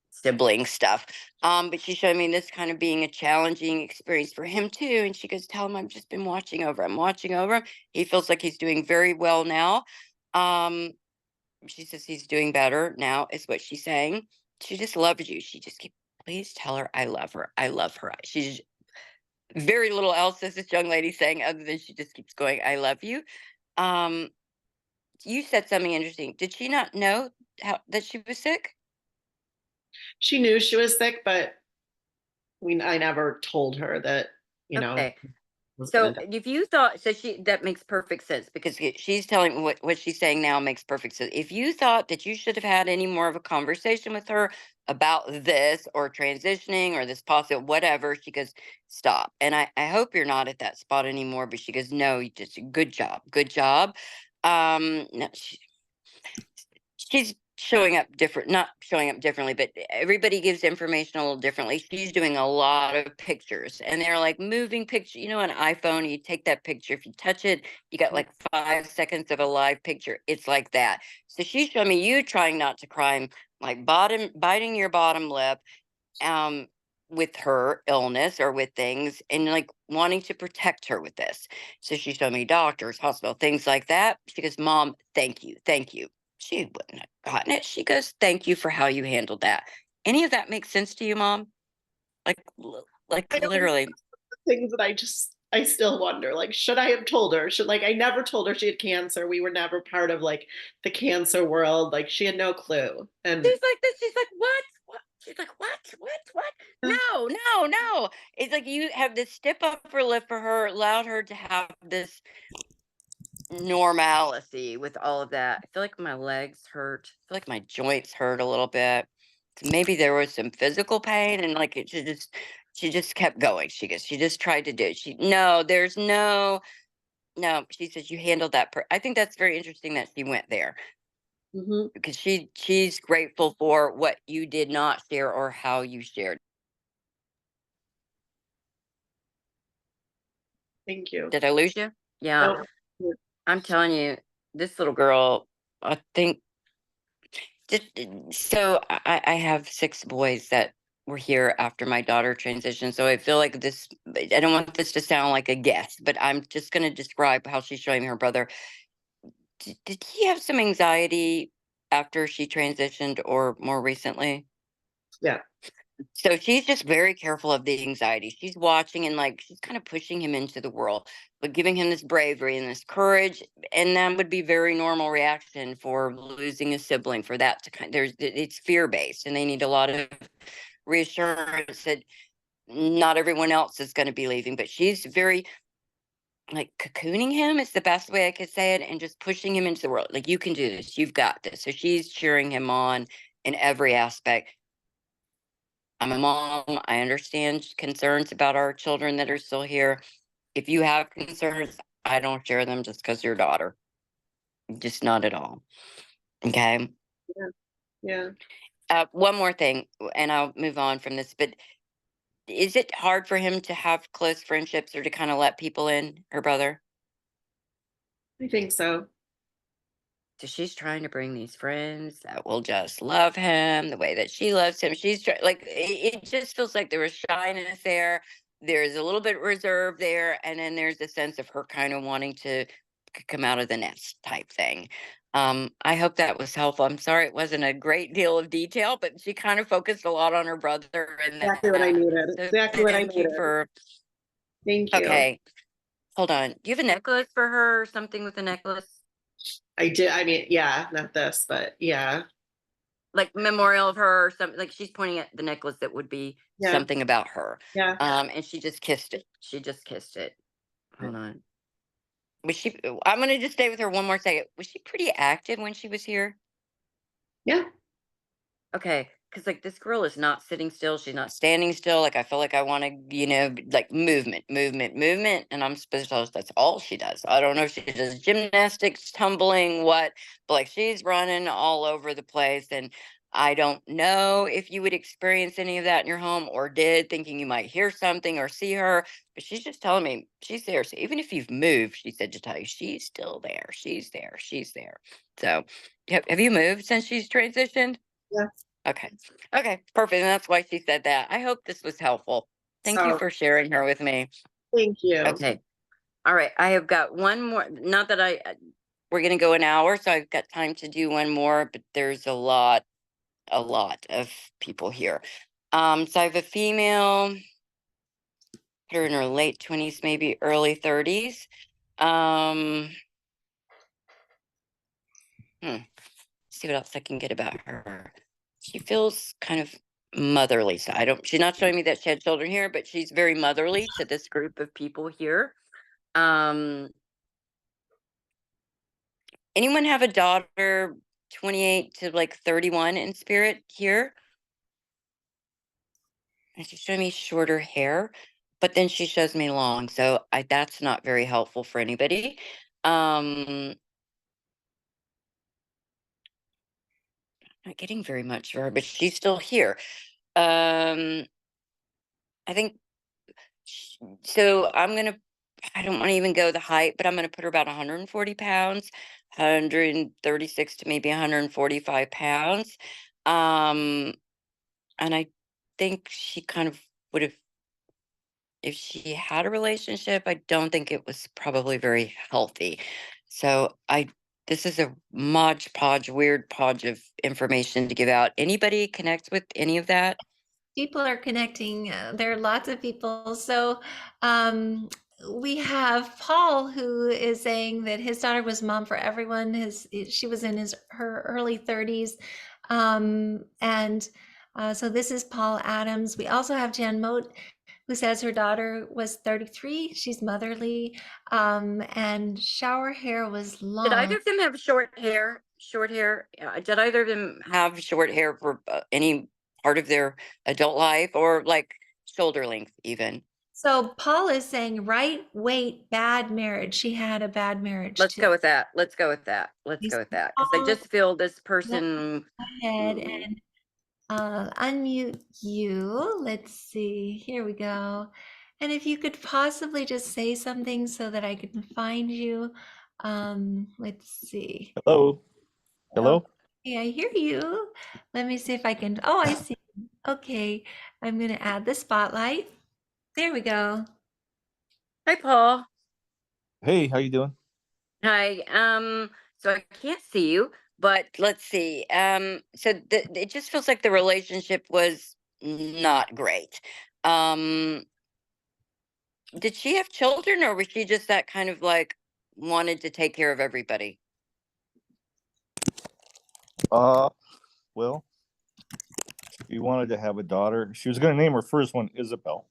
Speaker 3: sibling stuff. But she's showing me this kind of being a challenging experience for him too. And she goes, tell him I've just been watching over him, watching over him. He feels like he's doing very well now. She says he's doing better now, is what she's saying. She just loves you. She just keeps, please tell her I love her. I love her. She's very little else is this young lady saying other than she just keeps going, I love you. Um, you said something interesting. Did she not know that she was sick?
Speaker 7: She knew she was sick, but I never told her that,
Speaker 3: Okay.
Speaker 7: was
Speaker 3: So
Speaker 7: gonna die.
Speaker 3: if you thought, so that makes perfect sense because she's telling what she's saying now makes perfect sense. If you thought that you should have had any more of a conversation with her about this or transitioning or this possible whatever, she goes, stop. And I hope you're not at that spot anymore. But she goes, no, you just good job, good job. No, she's showing up different, not showing up differently, but everybody gives information a little differently. She's doing a lot of pictures and they're like moving picture. You know, an iPhone, you take that picture, if you touch it, you got like 5 seconds of a live picture. It's like that. So she's showing me you trying not to cry, like biting your bottom lip, with her illness or with things and like wanting to protect her with this. So she showed me doctors, hospital, things like that. She goes, Mom, thank you. Thank you. She wouldn't have gotten it. She goes, thank you for how you handled that. Any of that makes sense to you, Mom? Like,
Speaker 7: I don't know,
Speaker 3: literally.
Speaker 7: things that I still wonder, like, should I have told her? I never told her she had cancer. We were never part of like the cancer world. Like she had no clue. And
Speaker 3: She's like this. She's like, what? What? She's like, what? No, no, no. It's like you have this stiff upper lip for her, allowed her to have this normalcy with all of that. I feel like my legs hurt. I feel like my joints hurt a little bit. So maybe there was some physical pain and like she just kept going. She just tried to do it. There's no, she says you handled that. I think that's very interesting that she went there
Speaker 7: Mhm.
Speaker 3: because she's grateful for what you did not share or how you shared.
Speaker 7: Thank you.
Speaker 3: Did I lose you? Yeah.
Speaker 7: Oh,
Speaker 3: I'm telling you, this little girl, I think so I have 6 boys that were here after my daughter transitioned. So I feel like this, I don't want this to sound like a guess, but I'm just going to describe how she's showing me her brother. Did he have some anxiety after she transitioned or more recently?
Speaker 7: yeah.
Speaker 3: So she's just very careful of the anxiety. She's watching and like she's kind of pushing him into the world, but giving him this bravery and this courage. And that would be very normal reaction for losing a sibling. For that to it's fear based, and they need a lot of reassurance that not everyone else is going to be leaving. But she's very like cocooning him is the best way I could say it, and just pushing him into the world. Like you can do this, you've got this. So she's cheering him on in every aspect. I'm a mom. I understand concerns about our children that are still here. If you have concerns, I don't share them just because you're daughter. Just not at all. Okay.
Speaker 7: Yeah.
Speaker 3: One more thing, and I'll move on from this, but is it hard for him to have close friendships or to kind of let people in, her brother?
Speaker 7: I think so.
Speaker 3: So she's trying to bring these friends that will just love him the way that she loves him. Like it just feels like there was shyness there. There's a little bit reserve there, and then there's a sense of her kind of wanting to come out of the nest type thing. I hope that was helpful. I'm sorry it wasn't a great deal of detail, but she kind of focused a lot on her brother and
Speaker 7: Exactly what I
Speaker 3: that.
Speaker 7: needed.
Speaker 3: So
Speaker 7: Exactly what I
Speaker 3: thank you
Speaker 7: needed.
Speaker 3: for.
Speaker 7: Thank you.
Speaker 3: Okay, hold on. Do you have a necklace for her or something with a necklace?
Speaker 7: I did. I mean, yeah, not this, but yeah.
Speaker 3: Like memorial of her or something, like she's pointing at the necklace that would be
Speaker 7: Yeah.
Speaker 3: something about her.
Speaker 7: Yeah.
Speaker 3: And she just kissed it. She just kissed it. Hold on. I'm gonna just stay with her one more second. Was she pretty active when she was here?
Speaker 7: Yeah.
Speaker 3: Okay. because like this girl is not sitting still. She's not standing still. Like I feel like I want to, like movement, movement, movement. And I'm supposed to, that's all she does. I don't know if she does gymnastics, tumbling, what, but like she's running all over the place. And I don't know if you would experience any of that in your home or did, thinking you might hear something or see her, but she's just telling me she's there. So even if you've moved, she said to tell you she's still there. She's there. She's there. So have you moved since she's transitioned?
Speaker 7: Yeah.
Speaker 3: Okay. Okay. Perfect. And that's why she said that. I hope this was helpful. Thank you
Speaker 7: So
Speaker 3: for sharing her with me.
Speaker 7: thank you.
Speaker 3: Okay. All right. I have got one more. Not that we're going to go an hour, so I've got time to do one more, but there's a lot of people here. So I have a female, her in her late 20s, maybe early 30s. See what else I can get about her. She feels kind of motherly. So she's not showing me that she had children here, but she's very motherly to this group of people here. Anyone have a daughter 28 to like 31 in spirit here? And she's showing me shorter hair, but then she shows me long. So that's not very helpful for anybody. Not getting very much for her, but she's still here. I think so. I don't want to even go the height, but I'm going to put her about 140 pounds, 136 to maybe 145 pounds. And I think she kind of would have, if she had a relationship, I don't think it was probably very healthy. So this is a modge podge, weird podge of information to give out. Anybody connect with any of that?
Speaker 2: People are connecting. There are lots of people. So we have Paul, who is saying that his daughter was mom for everyone. She was in her early 30s. So this is Paul Adams. We also have Jan Moat, who says her daughter was 33. She's motherly, and shower hair was long.
Speaker 3: Did either of them have short hair? Short hair? Did either of them have short hair for any part of their adult life, or like shoulder length even?
Speaker 2: So Paul is saying right weight, bad marriage. She had a bad marriage
Speaker 3: Let's
Speaker 2: too.
Speaker 3: go with that. Let's go with that. Let's go with that. Because I just feel this
Speaker 2: Go
Speaker 3: person.
Speaker 2: ahead and unmute you. Let's see. Here we go. And if you could possibly just say something so that I can find you. Let's see.
Speaker 8: Hello. Hello.
Speaker 2: Okay, I hear you. Let me see if I can. Oh, I see. Okay, I'm going to add the spotlight. There we go.
Speaker 3: Hi, Paul.
Speaker 8: Hey, how you doing?
Speaker 3: Hi. So I can't see you, but let's see. So it just feels like the relationship was not great. Did she have children, or was she just that kind of like wanted to take care of everybody?
Speaker 8: Well, she wanted to have a daughter. She was going to name her first one Isabel.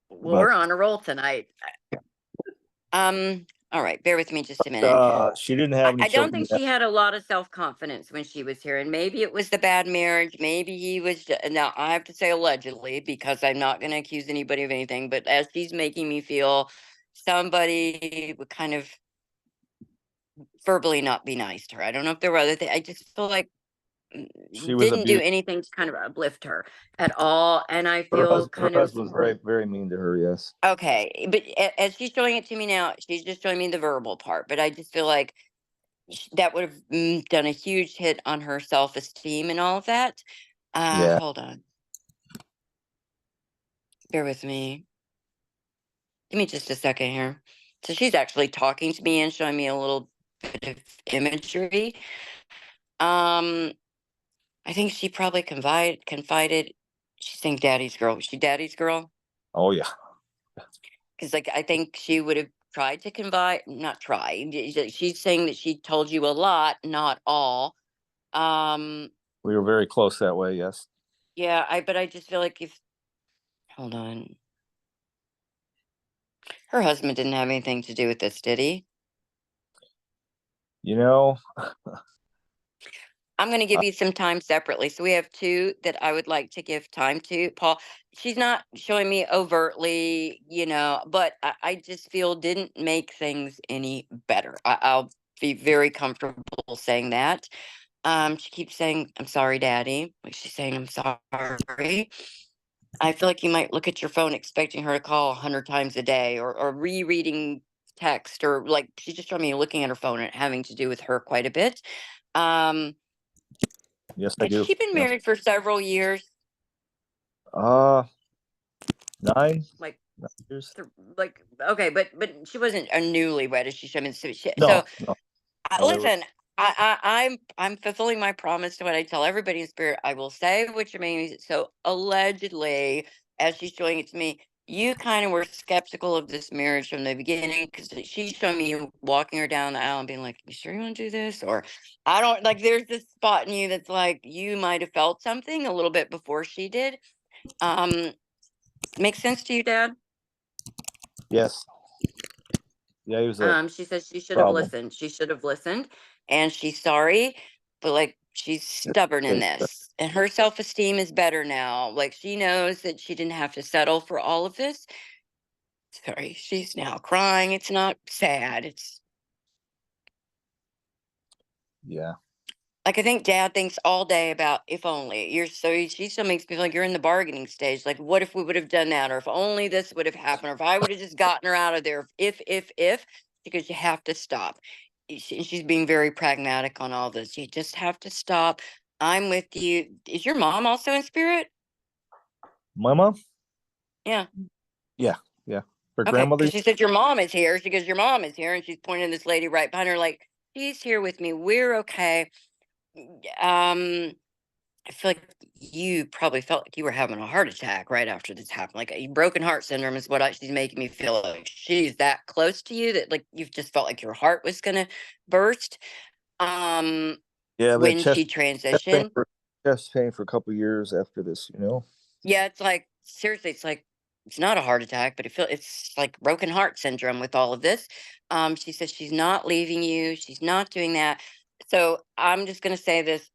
Speaker 3: Well, we're on a roll tonight. All right, bear with me just a minute.
Speaker 8: She didn't have any
Speaker 3: I don't
Speaker 8: children
Speaker 3: think she had a lot of self-confidence when she was here, and maybe it was the bad marriage. Maybe he was. Now I have to say allegedly, because I'm not going to accuse anybody of anything. But as she's making me feel, somebody would kind of verbally not be nice to her. I don't know if there were other things. I just feel like
Speaker 8: She was
Speaker 3: didn't do
Speaker 8: abused.
Speaker 3: anything to kind of uplift her at all. And I
Speaker 8: Her,
Speaker 3: feel
Speaker 8: her
Speaker 3: kind of
Speaker 8: husband was very, very mean to her. Yes.
Speaker 3: okay. But as she's showing it to me now, she's just showing me the verbal part. But I just feel like that would have done a huge hit on her self-esteem and all of that.
Speaker 8: Yeah.
Speaker 3: Hold on. Bear with me. Give me just a second here. So she's actually talking to me and showing me a little bit of imagery. I think she probably confided. She's saying daddy's girl. Was she daddy's girl?
Speaker 8: Oh yeah.
Speaker 3: Because like I think she would have tried to confide, not try. She's saying that she told you a lot, not all.
Speaker 8: We were very close that way. Yes.
Speaker 3: Yeah, but I just feel like if hold on. Her husband didn't have anything to do with this, did he?
Speaker 8: You know.
Speaker 3: I'm going to give you some time separately. So we have two that I would like to give time to. Paul, she's not showing me overtly, but I just feel didn't make things any better. I'll be very comfortable saying that. She keeps saying, "I'm sorry, Daddy." Like she's saying, "I'm sorry." I feel like you might look at your phone expecting her to call 100 times a day, or rereading text, or like she's just showing me looking at her phone and having to do with her quite a bit.
Speaker 8: Yes, I
Speaker 3: Had
Speaker 8: do.
Speaker 3: she been
Speaker 8: Yeah.
Speaker 3: married for several years?
Speaker 8: 9
Speaker 3: Like,
Speaker 8: years.
Speaker 3: okay, but she wasn't a newlywed, as she showed me. So,
Speaker 8: No, no, no, they were.
Speaker 3: listen, I'm fulfilling my promise to what I tell everybody in spirit. I will say what you're making. So allegedly, as she's showing it to me, you kind of were skeptical of this marriage from the beginning, because she's showing me you walking her down the aisle and being like, "You sure you want to do this?" Or I don't like. There's this spot in you that's like you might have felt something a little bit before she did. Makes sense to you, Dad?
Speaker 8: Yes. Yeah, he was a
Speaker 3: She says she should have
Speaker 8: problem.
Speaker 3: listened. She should have listened, and she's sorry, but like she's stubborn in this, and her self-esteem is better now. Like she knows that she didn't have to settle for all of this. Sorry, she's now crying. It's not sad. It's
Speaker 8: Yeah.
Speaker 3: like I think Dad thinks all day about if only. She still makes me feel like you're in the bargaining stage. Like, what if we would have done that, or if only this would have happened, or if I would have just gotten her out of there. If, because you have to stop. She's being very pragmatic on all this. You just have to stop. I'm with you. Is your mom also in spirit?
Speaker 8: My mom?
Speaker 3: Yeah.
Speaker 8: Yeah, yeah. Her
Speaker 3: Okay.
Speaker 8: grandmother.
Speaker 3: Because she said your mom is here. She goes, your mom is here, and she's pointing to this lady right behind her, like she's here with me. We're okay. I feel like you probably felt like you were having a heart attack right after this happened. Like a broken heart syndrome is what she's making me feel like. She's that close to you that like you've just felt like your heart was gonna burst.
Speaker 8: Yeah, that
Speaker 3: When she transitioned.
Speaker 8: chest pain for a couple years after this.
Speaker 3: Yeah, it's like seriously, it's like it's not a heart attack, but it's like broken heart syndrome with all of this. She says she's not leaving you, she's not doing that. So I'm just gonna say this.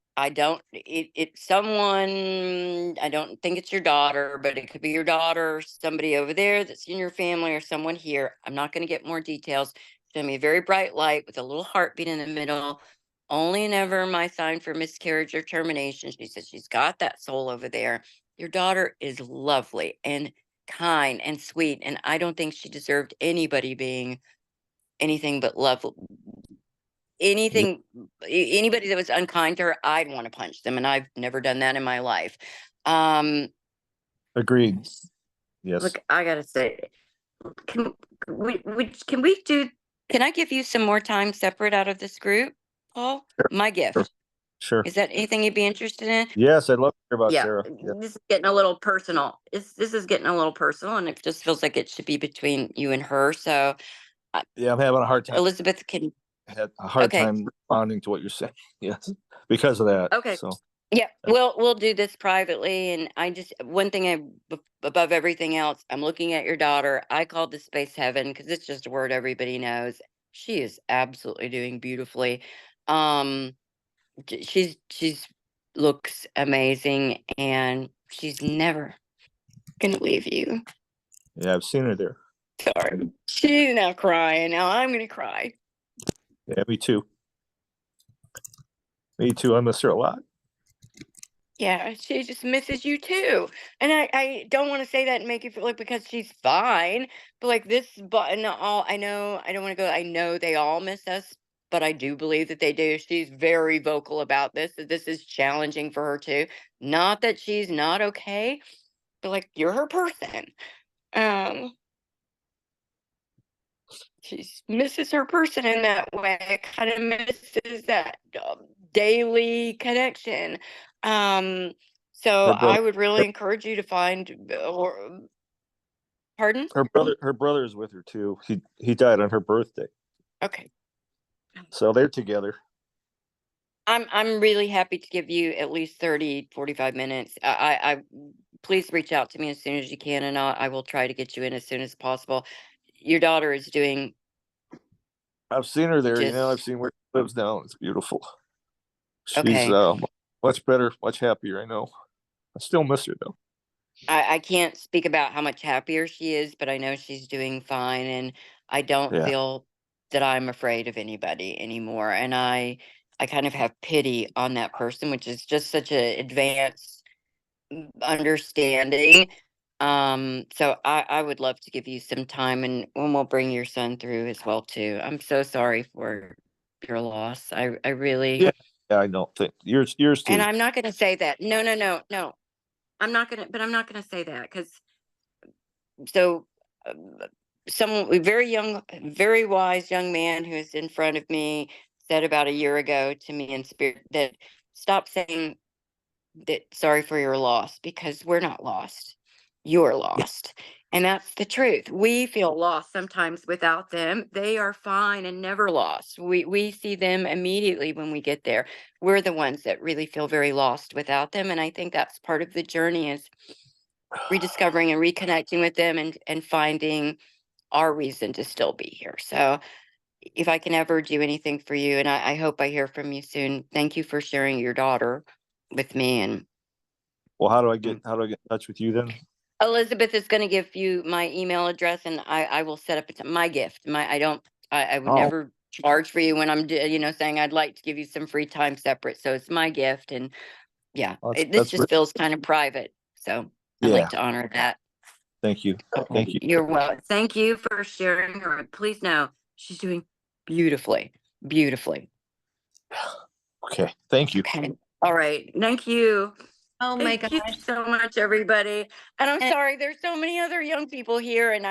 Speaker 3: It's someone, I don't think it's your daughter, but it could be your daughter, or somebody over there that's in your family, or someone here. I'm not gonna get more details. Show me a very bright light with a little heartbeat in the middle. Only and ever my sign for miscarriage or termination. She says she's got that soul over there. Your daughter is lovely and kind and sweet, and I don't think she deserved anybody being anything but love. Anybody that was unkind to her, I'd want to punch them, and I've never done that in my life.
Speaker 8: Agreed. Yes.
Speaker 3: Look, I gotta say, can can we do? Can I give you some more time separate out of this group, Paul? My gift.
Speaker 8: Sure.
Speaker 3: Is that anything you'd be interested in?
Speaker 8: Yes, I'd love to hear about
Speaker 3: Yeah,
Speaker 8: Sarah. Yeah.
Speaker 3: this is getting a little personal. This is getting a little personal, and it just feels like it should be between you and her. So,
Speaker 8: Yeah, I'm having a hard time.
Speaker 3: Elizabeth, can
Speaker 8: Had a hard
Speaker 3: okay.
Speaker 8: time responding to what you're saying. Yes, because of that.
Speaker 3: Okay.
Speaker 8: So
Speaker 3: Yeah, we'll do this privately, and I just one thing above everything else, I'm looking at your daughter. I called this space heaven because it's just a word everybody knows. She is absolutely doing beautifully. Um, she's looks amazing, and she's never gonna leave you.
Speaker 8: yeah, I've seen her there.
Speaker 3: Sorry, she's now crying. Now I'm gonna cry.
Speaker 8: Yeah, me too. Me too. I miss her a lot.
Speaker 3: Yeah, she just misses you too. And I don't want to say that and make you feel like because she's fine, but like this button, all I know, I don't want to go, I know they all miss us, but I do believe that they do. She's very vocal about this, that this is challenging for her too. Not that she's not okay, but like you're her person. Um, she misses her person in that way, kind of misses that daily connection. So
Speaker 8: Her brother,
Speaker 3: I would really encourage you to find or pardon?
Speaker 8: her brother is with her too. He died on her birthday,
Speaker 3: Okay.
Speaker 8: so they're together.
Speaker 3: I'm really happy to give you at least 30, 45 minutes. I please reach out to me as soon as you can, and I will try to get you in as soon as possible. Your daughter is doing
Speaker 8: I've seen her there. I've
Speaker 3: just
Speaker 8: seen where she lives now. It's beautiful. She's
Speaker 3: Okay.
Speaker 8: much better, much happier. I know. I still miss her though.
Speaker 3: I can't speak about how much happier she is, but I know she's doing fine, and I don't
Speaker 8: Yeah.
Speaker 3: feel that I'm afraid of anybody anymore. And I kind of have pity on that person, which is just such a advanced understanding. So I would love to give you some time, and we'll bring your son through as well too. I'm so sorry for your loss. I really,
Speaker 8: Yeah. Yeah, I don't think yours too.
Speaker 3: and I'm not going to say that. No. I'm not going to, but I'm not going to say that because so someone, a very young, very wise young man who is in front of me said about a year ago to me in spirit that stop saying that sorry for your loss, because we're not lost. You're lost. And that's the truth. We feel lost sometimes without them. They are fine and never lost. We see them immediately when we get there. We're the ones that really feel very lost without them. And I think that's part of the journey, is rediscovering and reconnecting with them, and finding our reason to still be here. So if I can ever do anything for you, and I hope I hear from you soon, thank you for sharing your daughter with me. And
Speaker 8: Well, how do I get in touch with you then?
Speaker 3: Elizabeth is going to give you my email address, and I will set up my gift. I would
Speaker 8: Oh.
Speaker 3: never charge for you when I'm saying I'd like to give you some free time separate. So it's my gift. And yeah, this
Speaker 8: That's
Speaker 3: just
Speaker 8: great.
Speaker 3: feels kind of private. So I'd
Speaker 8: Yeah.
Speaker 3: like to honor that.
Speaker 8: Thank you. Thank you.
Speaker 3: You're welcome. Thank you for sharing her. Please know she's doing beautifully, beautifully.
Speaker 8: Okay. Thank you.
Speaker 3: Okay. All right. Thank you.
Speaker 2: Oh my
Speaker 3: Thank you
Speaker 2: gosh.
Speaker 3: so much, everybody. And I'm
Speaker 2: And-
Speaker 3: sorry, there's so many other young people here, and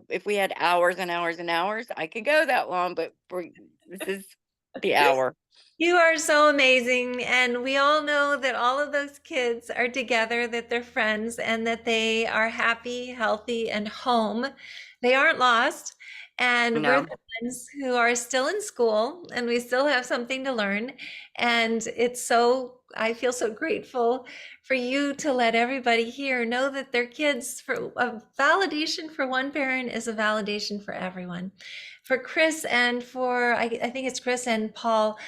Speaker 3: if we had hours and hours and hours, I could go that long, but this is the hour.
Speaker 2: You are so amazing. And we all know that all of those kids are together, that they're friends, and that they are happy, healthy, and home. They aren't lost. And we're
Speaker 3: No.
Speaker 2: the ones who are still in school, and we still have something to learn. And I feel so grateful for you to let everybody here know that their kids, for a validation for one parent is a validation for everyone. For Chris and I think it's Chris and Paul,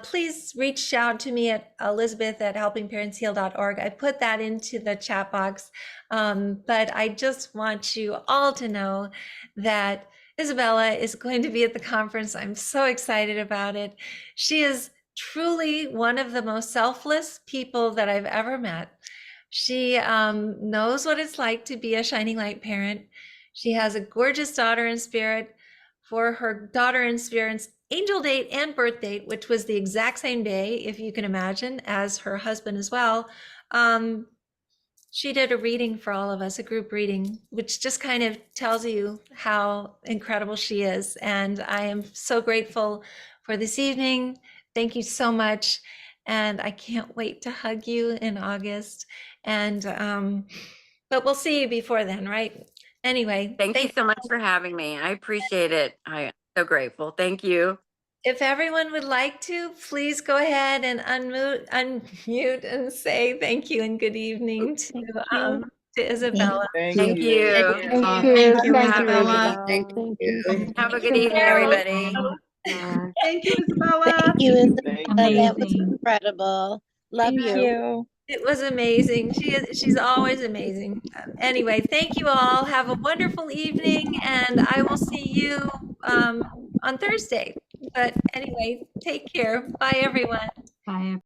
Speaker 2: please reach out to me at elizabeth@helpingparentsheal.org. I put that into the chat box. But I just want you all to know that Isabella is going to be at the conference. I'm so excited about it. She is truly one of the most selfless people that I've ever met. She knows what it's like to be a shining light parent. She has a gorgeous daughter in spirit. For her daughter in spirit's angel date and birth date, which was the exact same day, if you can imagine, as her husband as well, she did a reading for all of us, a group reading, which just kind of tells you how incredible she is. And I am so grateful for this evening. Thank you so much. And I can't wait to hug you in August. And but we'll see you before then, right? Anyway,
Speaker 3: Thank you so much for having me. I appreciate it. I am so grateful. Thank you.
Speaker 2: If everyone would like to, please go ahead and unmute and say thank you and good evening to Isabella.
Speaker 3: Thank you.
Speaker 9: Thank you,
Speaker 3: Isabella.
Speaker 6: Thank you.
Speaker 3: Have a good evening, everybody.
Speaker 5: Thank you, Isabella.
Speaker 9: Thank you, Isabella. That was
Speaker 1: Amazing.
Speaker 9: incredible. Love you.
Speaker 2: It was amazing. She's always amazing. Anyway, thank you all. Have a wonderful evening, and I will see you on Thursday. But anyway, take care. Bye, everyone.
Speaker 1: Bye.